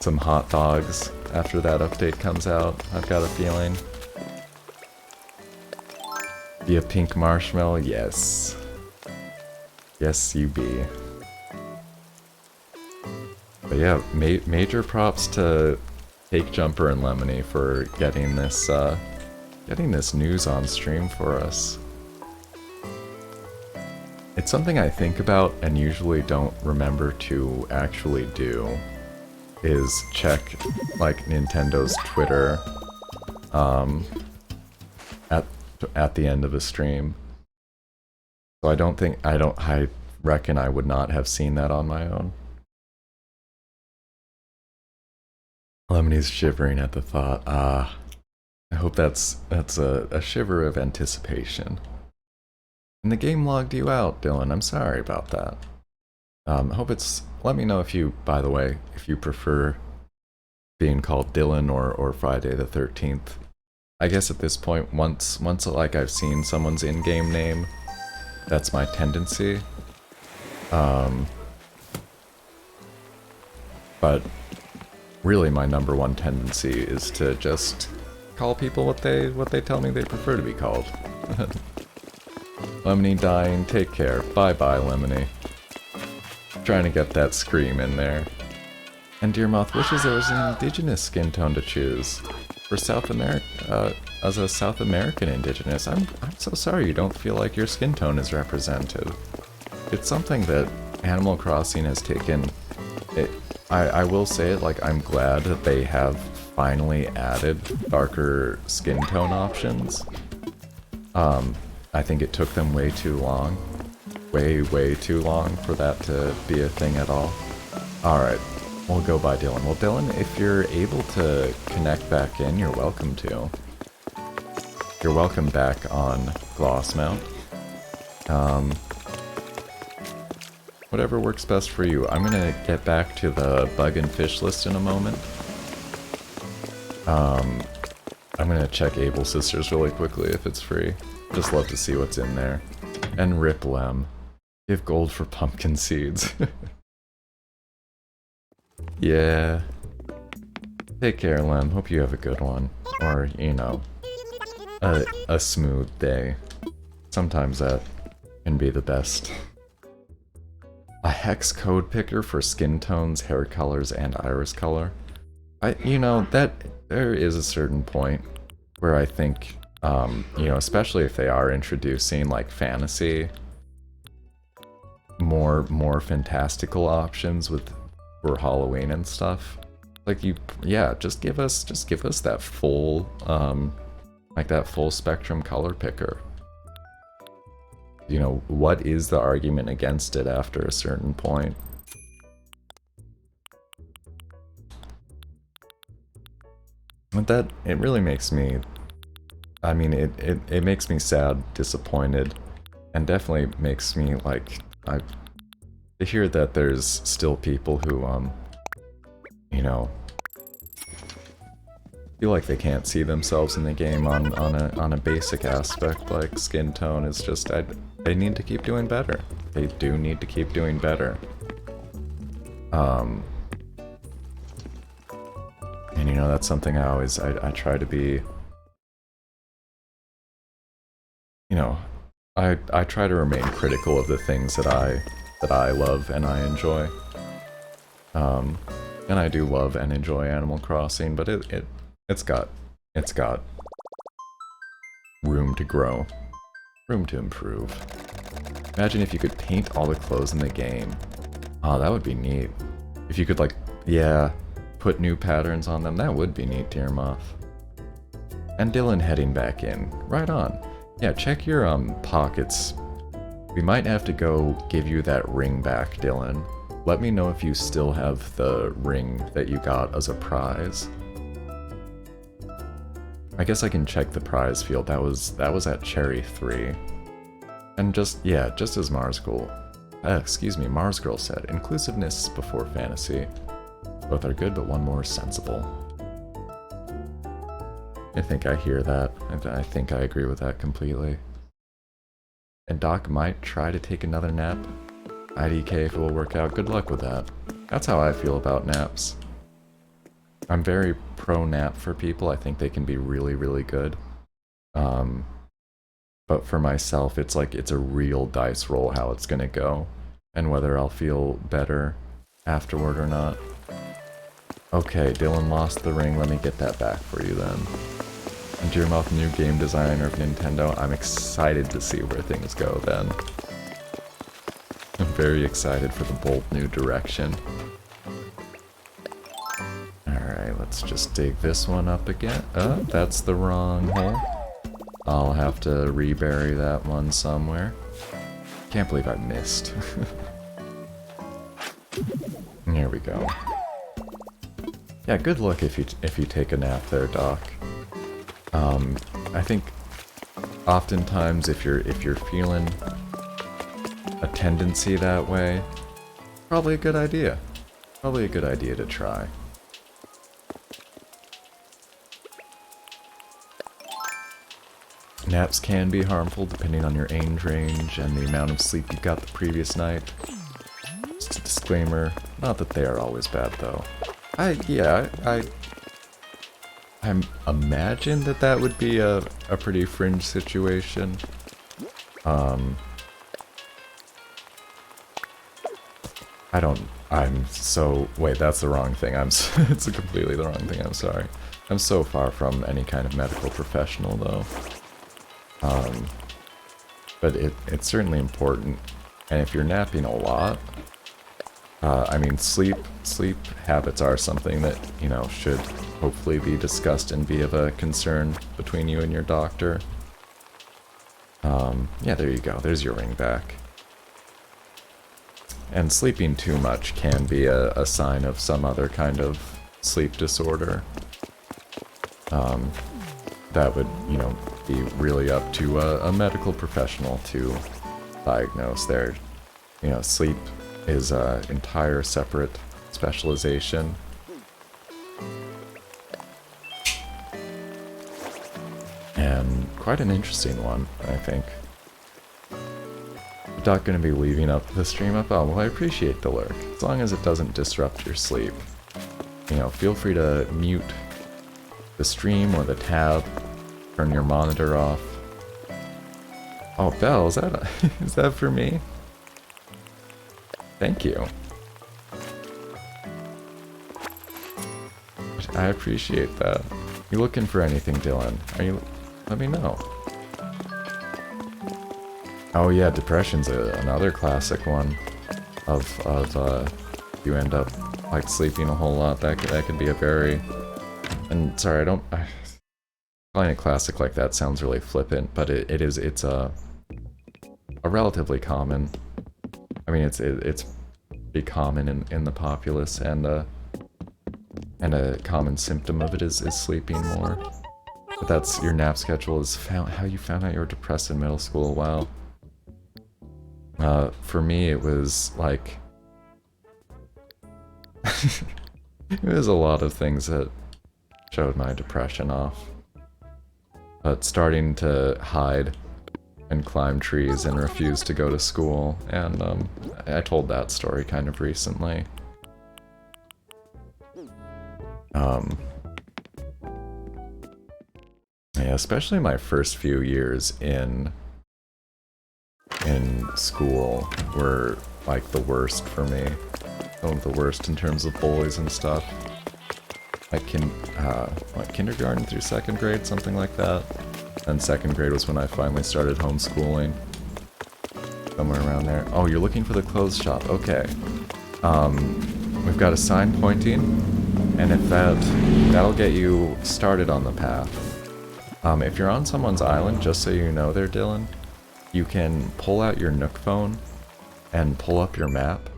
some hot dogs after that update comes out, I've got a feeling. Be a pink marshmallow? Yes. Yes, you be. But yeah, major props to Cake Jumper and Lemony for getting this news on stream for us. It's something I think about and usually don't remember to actually do, is check, like, Nintendo's Twitter, at the end of a stream. So I reckon I would not have seen that on my own. Lemony's shivering at the thought. I hope that's a shiver of anticipation. And the game logged you out, Dylan. I'm sorry about that. Hope it's... Let me know if you, by the way, if you prefer being called Dylan or Friday the 13th. I guess at this point, once like I've seen someone's in-game name, that's my tendency. But really my number one tendency is to just call people what they tell me they prefer to be called. Lemony dying, take care. Bye-bye, Lemony. Trying to get that scream in there. And Dear Moth wishes there was an indigenous skin tone to choose. For South America, as a South American indigenous, I'm so sorry you don't feel like your skin tone is represented. It's something that Animal Crossing has taken. I will say it, like, I'm glad that they have finally added darker skin tone options. I think it took them way too long. Way too long for that to be a thing at all. Alright, we'll go by Dylan. Well, Dylan, if you're able to connect back in, you're welcome to. You're welcome back on Glossmount. Whatever works best for you. I'm gonna get back to the bug and fish list in a moment. I'm gonna check Able Sisters really quickly if it's free. Just love to see what's in there. And rip Lem. Give gold for pumpkin seeds. Yeah. Take care, Lem. Hope you have a good one. Or, you know, a smooth day. Sometimes that can be the best. A hex code picker for skin tones, hair colors, and iris color. You know, there is a certain point where I think, you know, especially if they are introducing, like, fantasy, more fantastical options for Halloween and stuff. Like, just give us that full, like, that full spectrum color picker. You know, what is the argument against it after a certain point? But that, it really makes me, I mean, it makes me sad, disappointed, and definitely makes me, like, to hear that there's still people who, you know, feel like they can't see themselves in the game on a basic aspect like skin tone. Is just, they need to keep doing better. They do need to keep doing better. And you know, that's something I try to be, you know, I try to remain critical of the things that I love and I enjoy. And I do love and enjoy Animal Crossing, but it's got room to grow, room to improve. Imagine if you could paint all the clothes in the game. Oh, that would be neat. If you could, like, yeah, put new patterns on them, that would be neat, Dear Moth. And Dylan heading back in. Right on. Yeah, check your pockets. We might have to go give you that ring back, Dylan. Let me know if you still have the ring that you got as a prize. I guess I can check the prize field. That was at Cherry 3. And just as Mars Girl said, inclusiveness before fantasy. Both are good, but one more sensible. I think I hear that, and I think I agree with that completely. And Doc might try to take another nap. IDK if it will work out. Good luck with that. That's how I feel about naps. I'm very pro-nap for people. I think they can be really, really good. But for myself, it's like, it's a real dice roll how it's gonna go. And whether I'll feel better afterward or not. Okay, Dylan lost the ring. Let me get that back for you then. And Dear Moth, new game designer of Nintendo. I'm excited to see where things go then. I'm very excited for the bold new direction. Alright, let's just dig this one up again. Oh, that's the wrong hole. I'll have to rebury that one somewhere. Can't believe I missed. Here we go. Yeah, good luck if you take a nap there, Doc. I think oftentimes if you're feeling a tendency that way, probably a good idea. Probably a good idea to try. Naps can be harmful depending on your age range and the amount of sleep you got the previous night. Just a disclaimer, not that they are always bad though. I imagine that would be a pretty fringe situation. I don't. I'm so. Wait, that's the wrong thing. It's completely the wrong thing. I'm sorry. I'm so far from any kind of medical professional, though. But it's certainly important. And if you're napping a lot, I mean, sleep habits are something that, you know, should hopefully be discussed and be of a concern between you and your doctor. Yeah, there you go. There's your ring back. And sleeping too much can be a sign of some other kind of sleep disorder. That would, you know, be really up to a medical professional to diagnose there. You know, sleep is an entire separate specialization. And quite an interesting one, I think. Not going to be leaving up the stream up. Oh, well, I appreciate the lurk. As long as it doesn't disrupt your sleep. You know, feel free to mute the stream or the tab. Turn your monitor off. Oh, Belle, is that is that for me? Thank you. I appreciate that. You looking for anything, Dylan? Are you? Let me know. Oh yeah, depression's another classic one. Of you end up like sleeping a whole lot. That could be a very. And sorry, calling it classic like that sounds really flippant, but it's a relatively common. I mean, it's pretty common in the populace, and a common symptom of it is sleeping more. But that's your nap schedule is how you found out you were depressed in middle school. Wow. For me, it was like it was a lot of things that showed my depression off. But starting to hide and climb trees and refuse to go to school, and I told that story kind of recently. Yeah, especially my first few years in school were like the worst for me. Some of the worst in terms of bullies and stuff. Like kindergarten through second grade, something like that. And second grade was when I finally started homeschooling. Somewhere around there. Oh, you're looking for the clothes shop. Okay. We've got a sign pointing, and if that'll get you started on the path. If you're on someone's island, just so you know there, Dylan, you can pull out your Nook phone and pull up your map.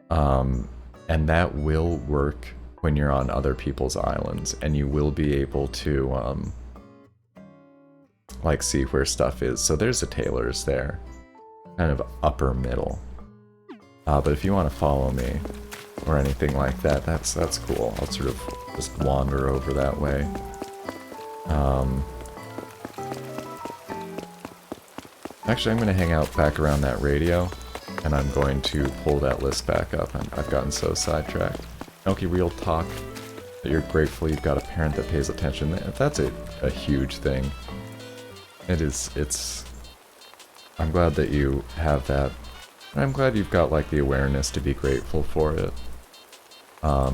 And that will work when you're on other people's islands, and you will be able to, like, see where stuff is. So there's a tailor's there. Kind of upper middle. But if you want to follow me, or anything like that, that's cool. I'll sort of just wander over that way. Actually, I'm going to hang out back around that radio, and I'm going to pull that list back up. I've gotten so sidetracked. Noki, real talk, that you're grateful you've got a parent that pays attention. That's a huge thing. I'm glad that you have that. And I'm glad you've got, like, the awareness to be grateful for it. My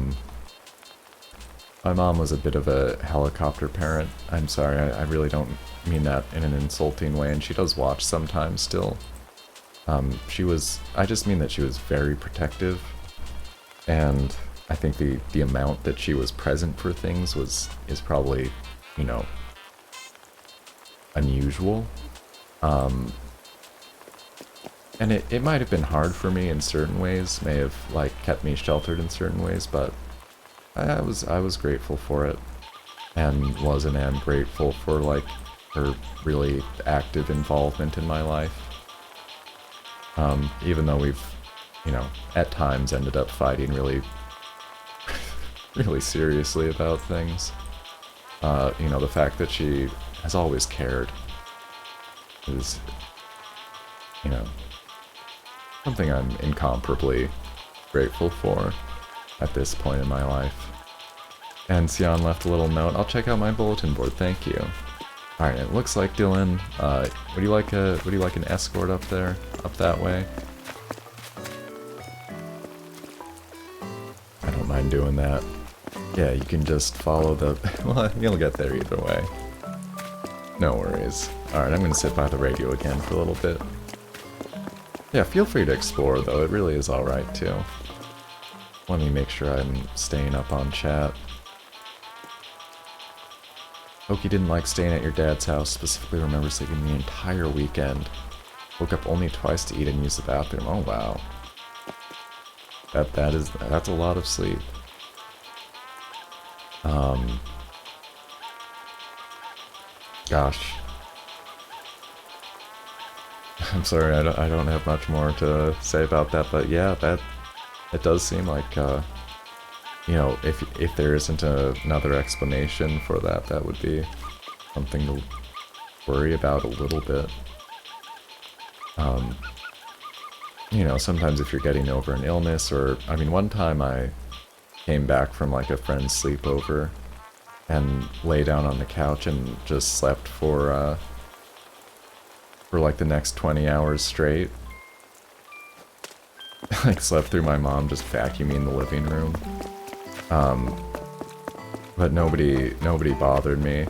mom was a bit of a helicopter parent. I'm sorry, I really don't mean that in an insulting way, and she does watch sometimes still. I just mean that she was very protective, and I think the amount that she was present for things is probably, you know, unusual. And it might have been hard for me in certain ways, may have, like, kept me sheltered in certain ways, but I was grateful for it, and was and am grateful for, like, her really active involvement in my life. Even though we've, you know, at times ended up fighting really, really seriously about things. You know, the fact that she has always cared is, you know, something I'm incomparably grateful for at this point in my life. And Sion left a little note. I'll check out my bulletin board. Thank you. All right, it looks like Dylan. Would you like an escort up there, up that way? don't mind doing that. Yeah, you can just follow the... well, you'll get there either way. No worries. Alright, I'm gonna sit by the radio again for a little bit. Yeah, feel free to explore, though. It really is alright, too. Let me make sure I'm staying up on chat. Hope you didn't like staying at your dad's house. Specifically remember sleeping the entire weekend. Woke up only twice to eat and use the bathroom. Oh, wow. That's a lot of sleep. Gosh. I'm sorry, I don't have much more to say about that, but yeah, it does seem like, you know, if there isn't another explanation for that, that would be something to worry about a little bit. You know, sometimes if you're getting over an illness, or, I mean, one time I came back from like a friend's sleepover and lay down on the couch and just slept for like the next 20 hours straight. Like slept through my mom just vacuuming the living room. But nobody bothered me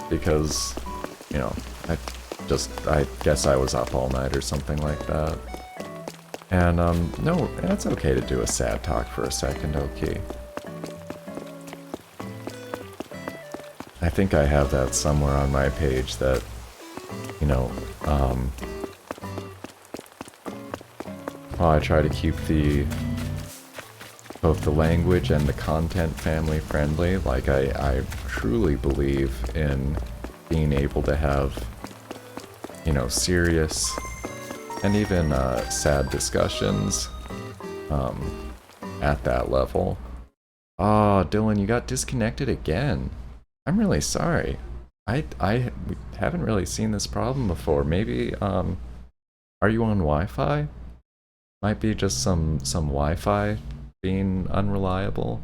because, you know, I guess I was up all night or something like that. And no, it's okay to do a sad talk for a second, okay. I think I have that somewhere on my page that, you know, while I try to keep both the language and the content family friendly, like I truly believe in being able to have, you know, serious and even sad discussions at that level. Oh, Dylan, you got disconnected again. I'm really sorry. I haven't really seen this problem before. Maybe, are you on Wi-Fi? Might be just some Wi-Fi being unreliable.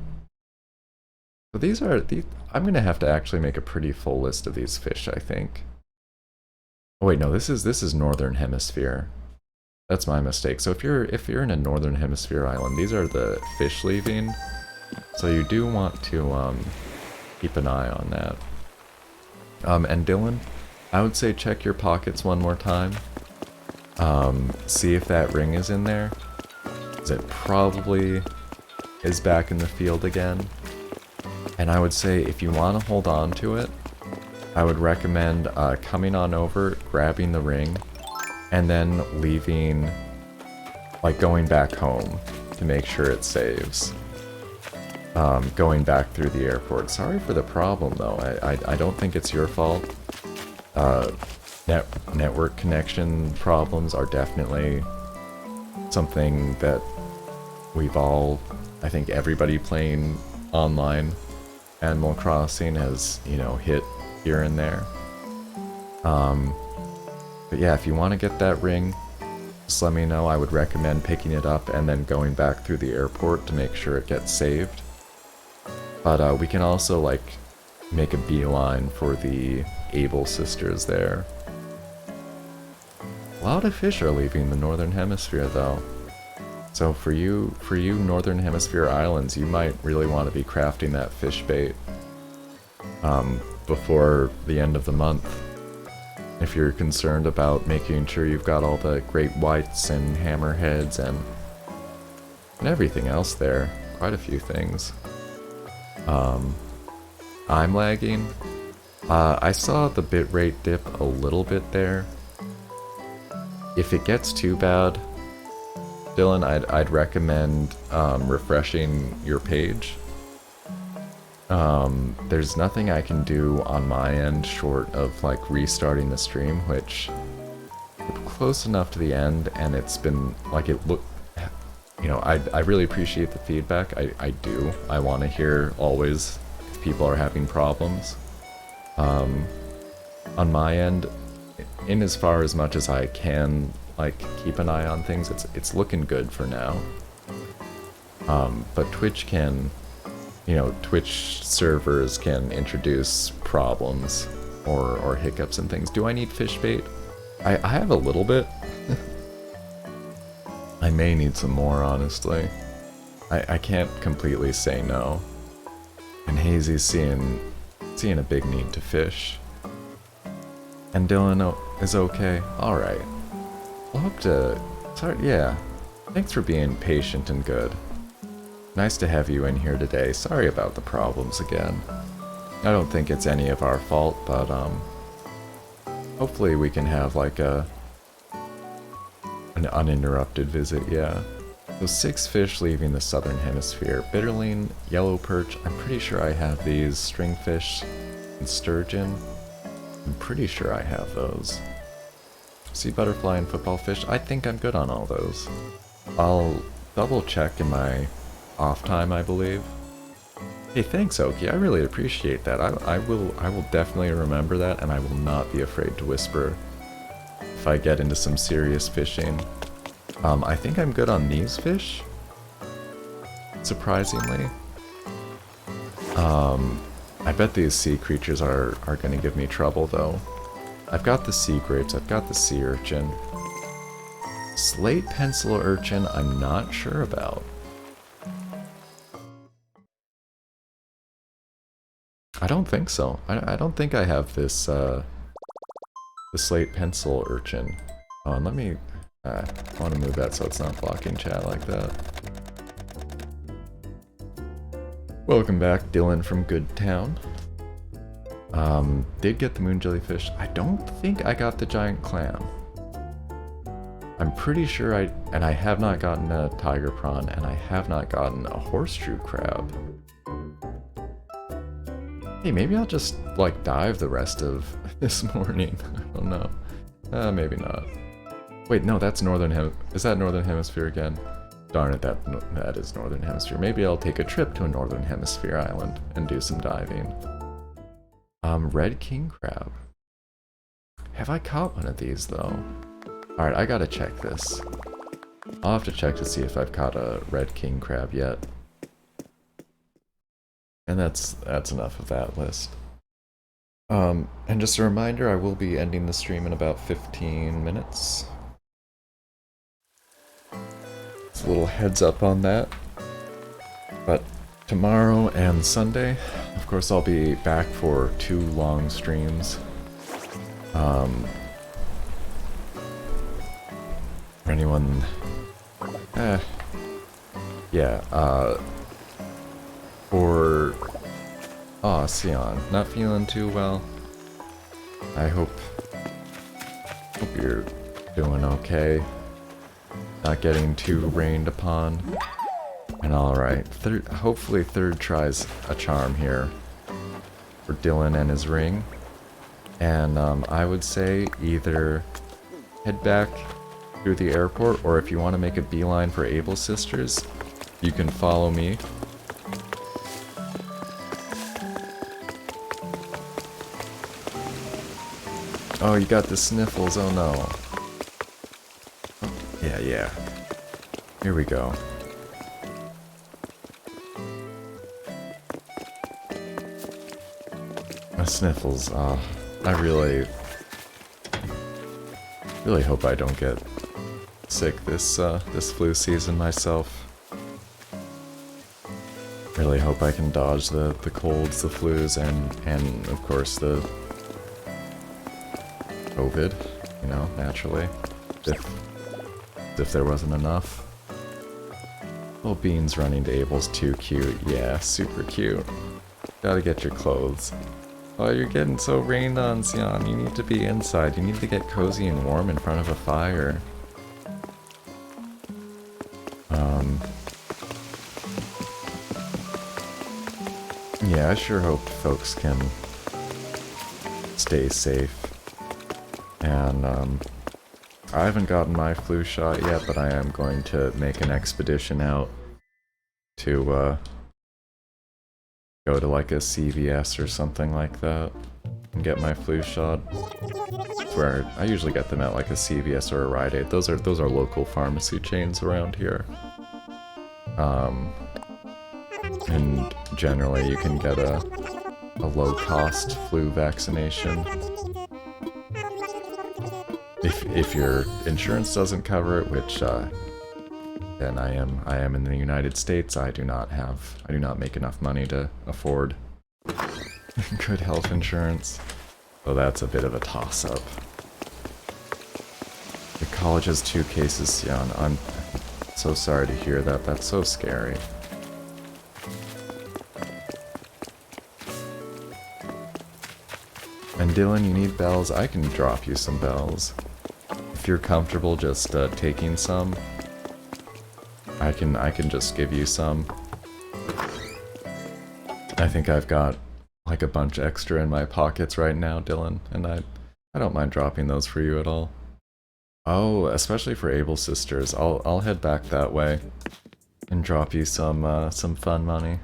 So these, I'm gonna have to actually make a pretty full list of these fish, I think. Oh wait, no, this is Northern Hemisphere. That's my mistake. So if you're in a Northern Hemisphere island, these are the fish leaving. So you do want to keep an eye on that. And Dylan, I would say check your pockets one more time. See if that ring is in there. 'Cause it probably is back in the field again. And I would say if you want to hold on to it, I would recommend coming on over, grabbing the ring, and then leaving, like going back home to make sure it saves. Going back through the airport. Sorry for the problem though, I don't think it's your fault. Network connection problems are definitely something that we've all, I think everybody playing online Animal Crossing has, you know, hit here and there. But yeah, if you want to get that ring, just let me know. I would recommend picking it up and then going back through the airport to make sure it gets saved. But we can also, like, make a beeline for the Able sisters there. A lot of fish are leaving the Northern Hemisphere, though. So for you Northern Hemisphere islands, you might really want to be crafting that fish bait before the end of the month. If you're concerned about making sure you've got all the great whites and hammerheads and everything else there. Quite a few things. I'm lagging. I saw the bitrate dip a little bit there. If it gets too bad, Dylan, I'd recommend refreshing your page. There's nothing I can do on my end short of like restarting the stream, which we're close enough to the end, and it's been like it looked. You know, I really appreciate the feedback. I do. I want to hear always if people are having problems. On my end, in as far as much as I can, like, keep an eye on things, it's looking good for now. But Twitch can, you know, Twitch servers can introduce problems or hiccups and things. Do I need fish bait? I have a little bit. I may need some more, honestly. I can't completely say no. And Hazy's seeing a big need to fish. And Dylan is okay. Alright. I'll hope to... Sorry, yeah. Thanks for being patient and good. Nice to have you in here today. Sorry about the problems again. I don't think it's any of our fault, but hopefully we can have like an uninterrupted visit, yeah. So 6 fish leaving the southern hemisphere. Bitterling, yellow perch, I'm pretty sure I have these. Stringfish and sturgeon. I'm pretty sure I have those. Sea butterfly and football fish, I think I'm good on all those. I'll double check in my off time, I believe. Hey, thanks, Oki. I really appreciate that. I will definitely remember that, and I will not be afraid to whisper if I get into some serious fishing. I think I'm good on these fish, surprisingly. I bet these sea creatures are gonna give me trouble, though. I've got the sea grapes, I've got the sea urchin. Slate pencil urchin, I'm not sure about. I don't think so. I don't think I have this, the slate pencil urchin. Oh, and let me... I want to move that so it's not blocking chat like that. Welcome back, Dylan from Good Town. Did get the moon jellyfish. I don't think I got the giant clam. I'm pretty sure and I have not gotten a tiger prawn, and I have not gotten a horseshoe crab. Hey, maybe I'll just, like, dive the rest of this morning. I don't know. Maybe not. Wait, no, that's is that Northern Hemisphere again? Darn it, that is Northern Hemisphere. Maybe I'll take a trip to a Northern Hemisphere island and do some diving. Red king crab. Have I caught one of these, though? Alright, I gotta check this. I'll have to check to see if I've caught a red king crab yet. And that's enough of that list. And just a reminder, I will be ending the stream in about 15 minutes. It's a little heads up on that. But tomorrow and Sunday, of course, I'll be back for 2 long streams. For anyone... yeah, for... Aw, Sion, not feeling too well. I hope you're doing okay. Not getting too rained upon. And alright, hopefully third tries a charm here for Dylan and his ring. And I would say either head back through the airport, or if you want to make a beeline for Able Sisters, you can follow me. Oh, you got the sniffles, oh no. Oh, yeah. Here we go. My sniffles, I really hope I don't get sick this flu season myself. Really hope I can dodge the colds, the flus, and of course the COVID, you know, naturally, if there wasn't enough. Little Beans running to Abel's too cute. Yeah, super cute. Gotta get your clothes. Oh, you're getting so rained on, Sion. You need to be inside. You need to get cozy and warm in front of a fire. Yeah, I sure hope folks can stay safe. And, I haven't gotten my flu shot yet, but I am going to make an expedition out to, go to like a CVS or something like that and get my flu shot. Where I usually get them at like a CVS or a Rite Aid. Those are local pharmacy chains around here. And generally you can get a low-cost flu vaccination. If your insurance doesn't cover it, which And I am in the United States. I do not make enough money to afford good health insurance. So that's a bit of a toss-up. The college has 2 cases, yeah, I'm so sorry to hear that. That's so scary. And Dylan, you need bells? I can drop you some bells. If you're comfortable just taking some, I can just give you some. I think I've got like a bunch extra in my pockets right now, Dylan, and I don't mind dropping those for you at all. Oh, especially for Able Sisters. I'll head back that way and drop you some fun money.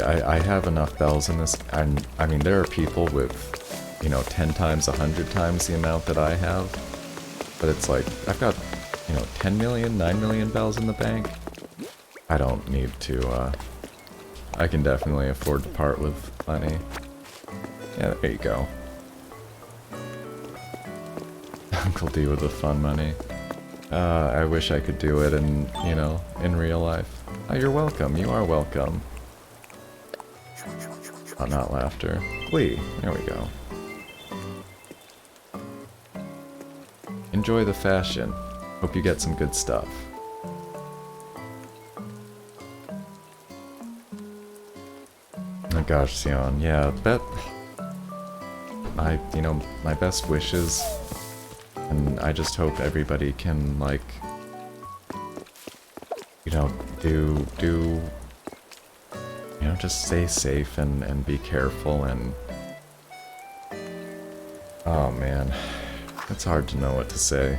I have enough bells in this, and I mean there are people with, you know, 10 times, 100 times the amount that I have, but it's like, I've got, you know, 10 million, 9 million bells in the bank. I don't need to, I can definitely afford to part with plenty. Yeah, there you go. Uncle D with the fun money. I wish I could do it in, you know, in real life. Oh, you're welcome, you are welcome. Oh, not laughter. Glee. There we go. Enjoy the fashion. Hope you get some good stuff. Oh gosh, Sion. Yeah, you know, my best wishes. And I just hope everybody can, like, you know, you know, just stay safe and be careful and... Oh man, it's hard to know what to say.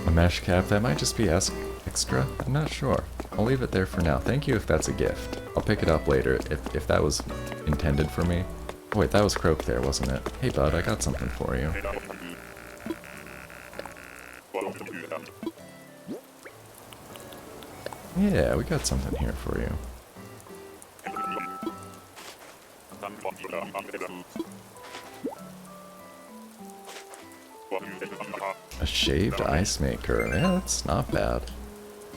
A mesh cap, that might just be extra, I'm not sure. I'll leave it there for now. Thank you if that's a gift. I'll pick it up later if that was intended for me. Oh wait, that was Croak there, wasn't it? Hey bud, I got something for you. Yeah, we got something here for you. A shaved ice maker. Yeah, that's not bad.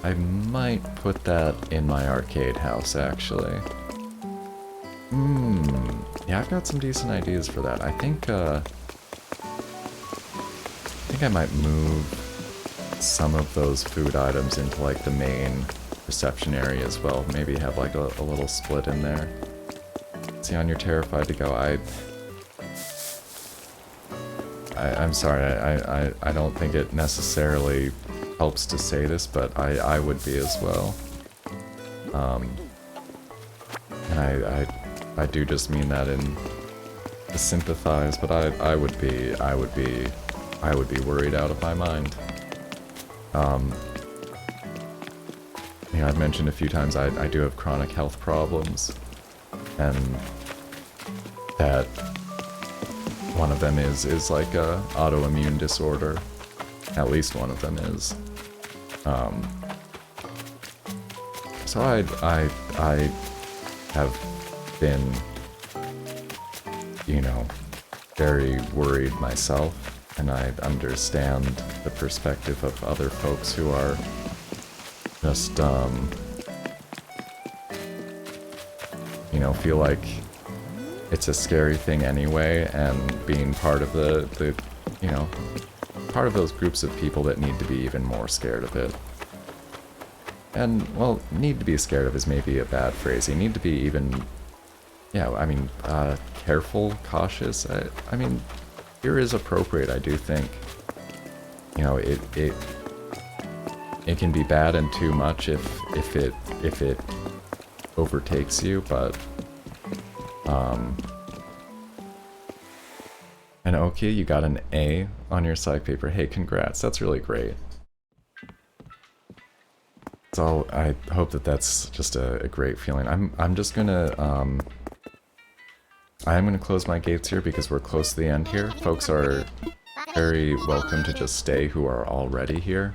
I might put that in my arcade house, actually. Yeah, I've got some decent ideas for that. I think I might move some of those food items into, like, the main reception area as well. Maybe have, like, a little split in there. Sion, you're terrified to go. I'm sorry, I don't think it necessarily helps to say this, but I would be as well. And I do just mean that in to sympathize, but I would be worried out of my mind. You know, I've mentioned a few times I do have chronic health problems, and that one of them is like a autoimmune disorder. At least one of them is. So I have been, you know, very worried myself, and I understand the perspective of other folks who are just, you know, feel like it's a scary thing anyway, and being part of the you know, part of those groups of people that need to be even more scared of it. And, well, need to be scared of is maybe a bad phrase. You need to be even, yeah, I mean, careful, cautious. I mean, fear is appropriate, I do think. You know, it can be bad and too much if it overtakes you, but and okay, you got an A on your psych paper. Hey, congrats. That's really great. So I hope that that's just a great feeling. I'm just gonna I am gonna close my gates here because we're close to the end here. Folks are very welcome to just stay who are already here,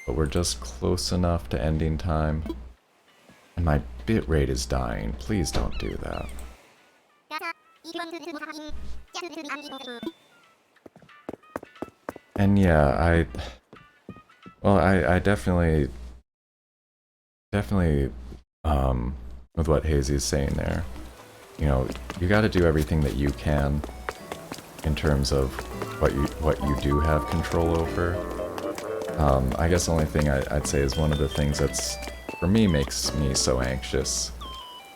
but we're just close enough to ending time. And my bit rate is dying. Please don't do that. And yeah, I definitely, with what Hazy's saying there, you know, you gotta do everything that you can in terms of what you do have control over. I guess the only thing I'd say is one of the things that's, for me, makes me so anxious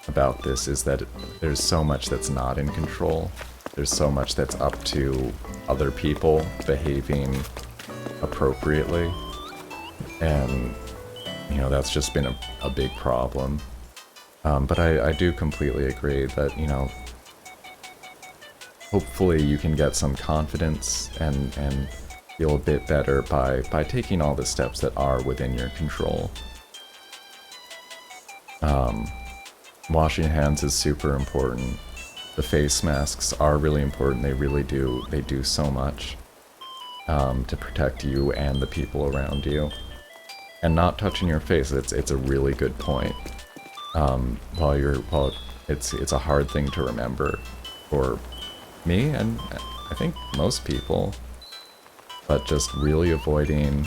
about this is that there's so much that's not in control. There's so much that's up to other people behaving appropriately. And, you know, that's just been a big problem. But I do completely agree that, you know, hopefully you can get some confidence and feel a bit better by taking all the steps that are within your control. Washing hands is super important. The face masks are really important. They really do. They do so much to protect you and the people around you. And not touching your face, it's a really good point. It's a hard thing to remember for me and I think most people. But just really avoiding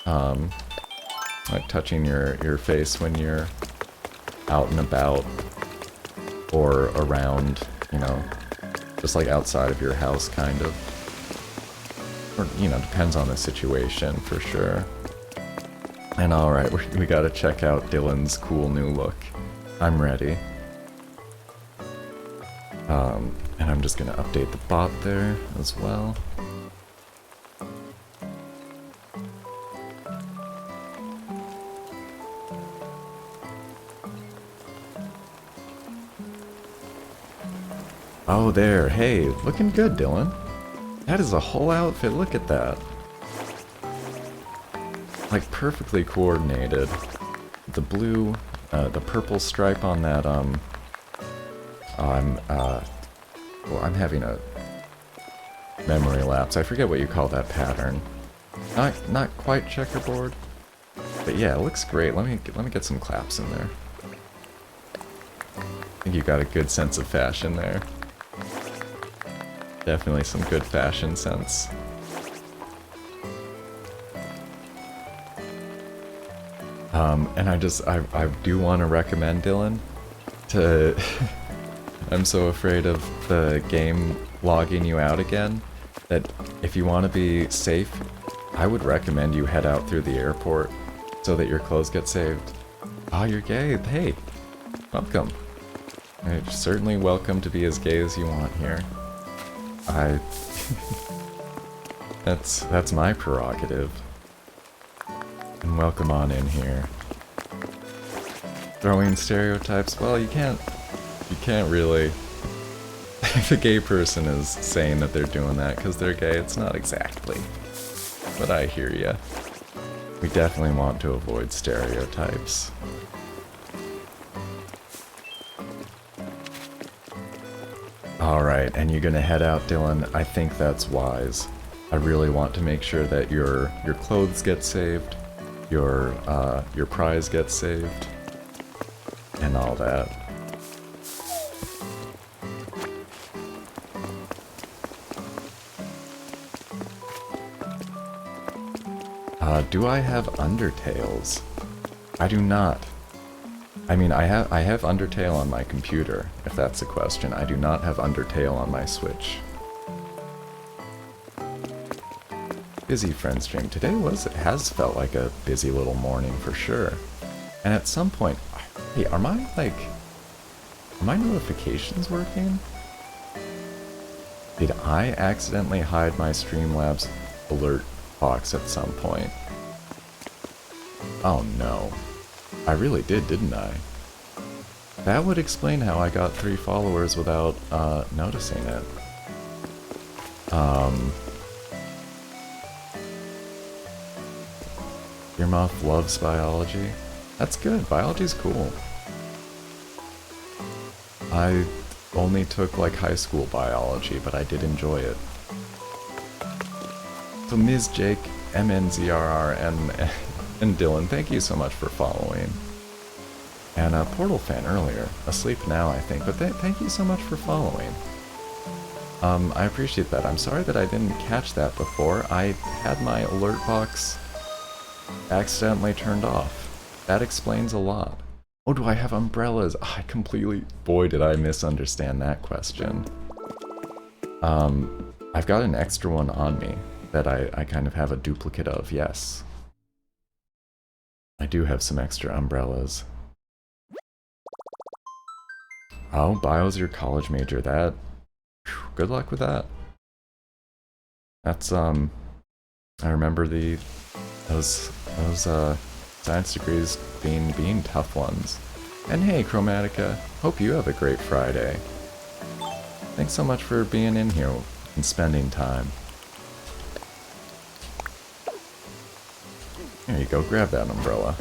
like touching your face when you're out and about or around, you know, just like outside of your house kind of. Or, you know, depends on the situation for sure. And alright, we gotta check out Dylan's cool new look. I'm ready. And I'm just gonna update the bot there as well. Oh, there. Hey, looking good, Dylan. That is a whole outfit. Look at that. Like, perfectly coordinated. The blue, the purple stripe on that, well, I'm having a memory lapse. I forget what you call that pattern. Not quite checkerboard. But yeah, it looks great. Let me get some claps in there. I think you got a good sense of fashion there. Definitely some good fashion sense. And I do want to recommend, Dylan, to... I'm so afraid of the game logging you out again, that if you want to be safe, I would recommend you head out through the airport so that your clothes get saved. Oh, you're gay. Hey, welcome. You're certainly welcome to be as gay as you want here. That's my prerogative. And welcome on in here. Throwing stereotypes, well, you can't really. If a gay person is saying that they're doing that because they're gay, it's not exactly. But I hear ya. We definitely want to avoid stereotypes. Alright, and you're gonna head out, Dylan. I think that's wise. I really want to make sure that your clothes get saved, your prize gets saved, and all that. Do I have Undertales? I do not. I mean, I have Undertale on my computer, if that's the question. I do not have Undertale on my Switch. Busy friend stream. Today has felt like a busy little morning for sure. And at some point, hey, are my notifications working? Did I accidentally hide my Streamlabs alert box at some point? Oh no. I really did, didn't I? That would explain how I got 3 followers without noticing it. Your moth loves biology. That's good. Biology's cool. I only took like high school biology, but I did enjoy it. So Ms. Jake, MNZRR, and Dylan, thank you so much for following. And Portal Fan earlier, asleep now I think, but thank you so much for following. I appreciate that. I'm sorry that I didn't catch that before. I had my alert box accidentally turned off. That explains a lot. Oh, do I have umbrellas? I completely... Boy, did I misunderstand that question. I've got an extra one on me that I kind of have a duplicate of, yes. I do have some extra umbrellas. Oh, bio's your college major. That... Good luck with that. That's, I remember those science degrees being tough ones. And hey, Chromatica, hope you have a great Friday. Thanks so much for being in here and spending time. There you go, grab that umbrella.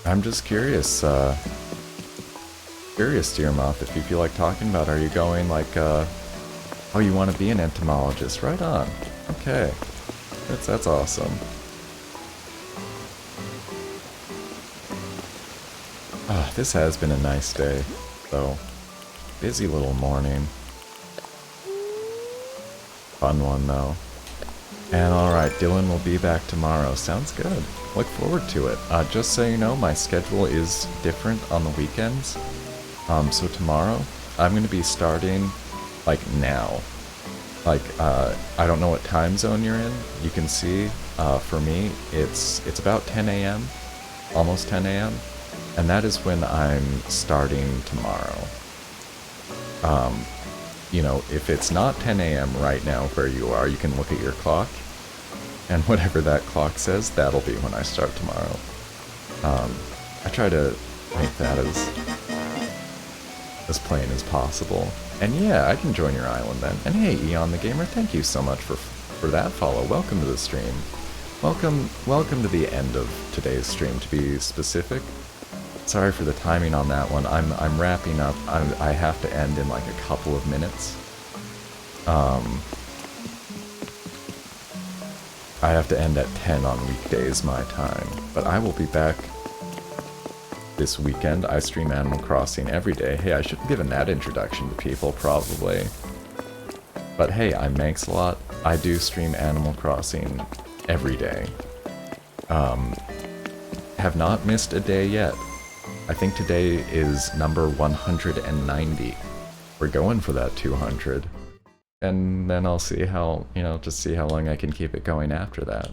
I'm just curious, Dear Moth, if you feel like talking about, are you going like, oh, you want to be an entomologist? Right on. Okay. That's awesome. Ah, this has been a nice day, though. Busy little morning. Fun one, though. And alright, Dylan will be back tomorrow. Sounds good. Look forward to it. Just so you know, my schedule is different on the weekends. So tomorrow, I'm going to be starting, like, now. Like, I don't know what time zone you're in. You can see, for me, it's about 10 a.m., almost 10 a.m., and that is when I'm starting tomorrow. You know, if it's not 10 a.m. right now where you are, you can look at your clock, and whatever that clock says, that'll be when I start tomorrow. I try to make that as plain as possible. And yeah, I can join your island then. And hey, Eon the Gamer, thank you so much for that follow. Welcome to the stream. Welcome to the end of today's stream, to be specific. Sorry for the timing on that one. I'm wrapping up. I have to end in like a couple of minutes. I have to end at 10 on weekdays my time, but I will be back this weekend. I stream Animal Crossing every day. Hey, I should have given that introduction to people, probably. But hey, I'm Manxalot. I do stream Animal Crossing every day. Have not missed a day yet. I think today is number 190. We're going for that 200. And then I'll see how, just see how long I can keep it going after that.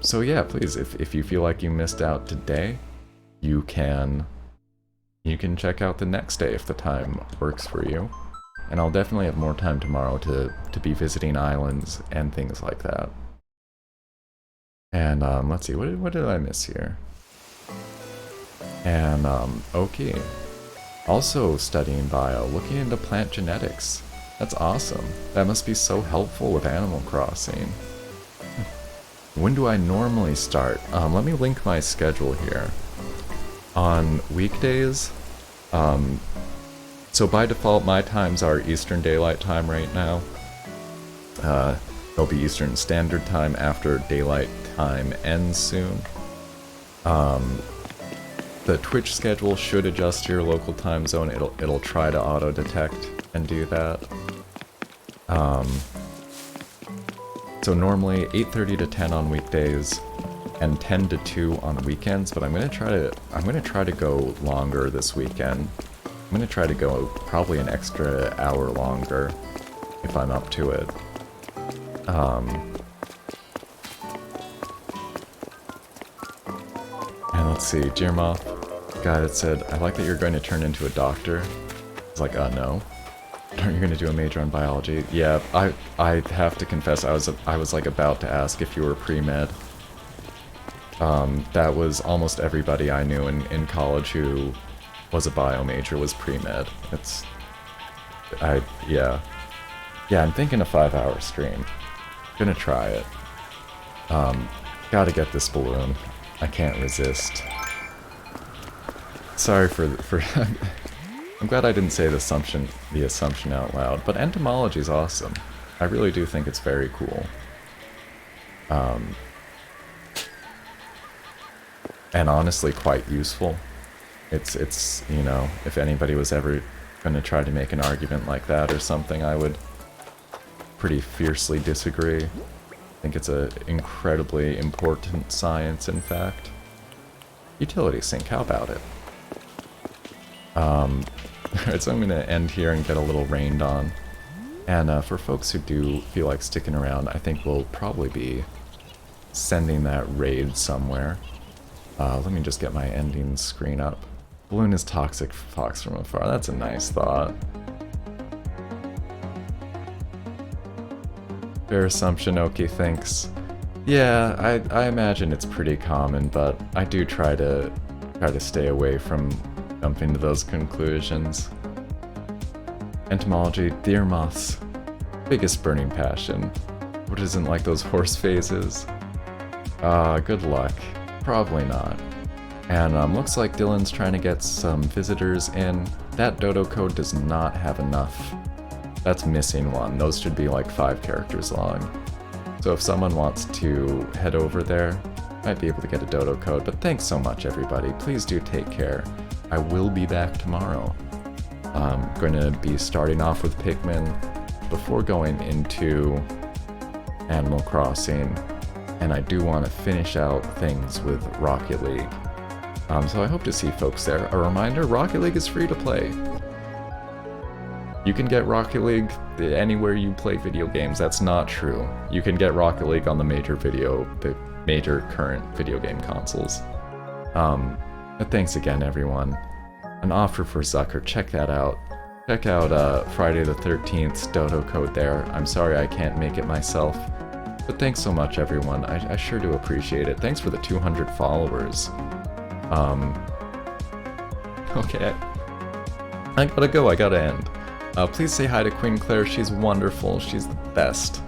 So yeah, please, if you feel like you missed out today, you can check out the next day if the time works for you. And I'll definitely have more time tomorrow to be visiting islands and things like that. And let's see, what did I miss here? And okay. Also studying bio, looking into plant genetics. That's awesome. That must be so helpful with Animal Crossing. When do I normally start? Let me link my schedule here. On weekdays, so by default my times are Eastern Daylight Time right now. They'll be Eastern Standard Time after Daylight Time ends soon. The Twitch schedule should adjust to your local time zone. It'll try to auto-detect and do that. So normally 8:30 to 10 on weekdays and 10 to 2 on weekends, but I'm gonna try to go longer this weekend. I'm gonna try to go probably an extra hour longer if I'm up to it. And let's see, Dear Moth, guy that said, I like that you're going to turn into a doctor. I was like, no. Aren't you going to do a major on biology? Yeah, I have to confess, I was like about to ask if you were pre-med. That was almost everybody I knew in college who was a bio major was pre-med. Yeah, I'm thinking a 5-hour stream. Gonna try it. Gotta get this balloon. I can't resist. Sorry for I'm glad I didn't say the assumption out loud, but entomology's awesome. I really do think it's very cool. and honestly quite useful. It's you know, if anybody was ever going to try to make an argument like that or something, I would pretty fiercely disagree. I think it's an incredibly important science, in fact. Utility sink, how about it? Alright, so I'm going to end here and get a little rained on. And for folks who do feel like sticking around, I think we'll probably be sending that raid somewhere. Let me just get my ending screen up. Balloon is toxic, fox from afar. That's a nice thought. Fair assumption, Oki thinks. Yeah, I imagine it's pretty common, but I do try to stay away from jumping to those conclusions. Entomology, deer moths. Biggest burning passion. What isn't like those horse phases? Good luck. Probably not. And looks like Dylan's trying to get some visitors in. That dodo code does not have enough. That's missing one. Those should be like 5 characters long. So if someone wants to head over there, might be able to get a dodo code. But thanks so much, everybody. Please do take care. I will be back tomorrow. I'm going to be starting off with Pikmin before going into Animal Crossing. And I do want to finish out things with Rocket League. So I hope to see folks there. A reminder, Rocket League is free to play. You can get Rocket League anywhere you play video games. That's not true. You can get Rocket League on the major current video game consoles. But thanks again, everyone. An offer for Zucker, check that out. Check out Friday the 13th's dodo code there. I'm sorry I can't make it myself. But thanks so much, everyone. I sure do appreciate it. Thanks for the 200 followers. Okay. I gotta go, I gotta end. Please say hi to Queen Claire, she's wonderful, she's the best.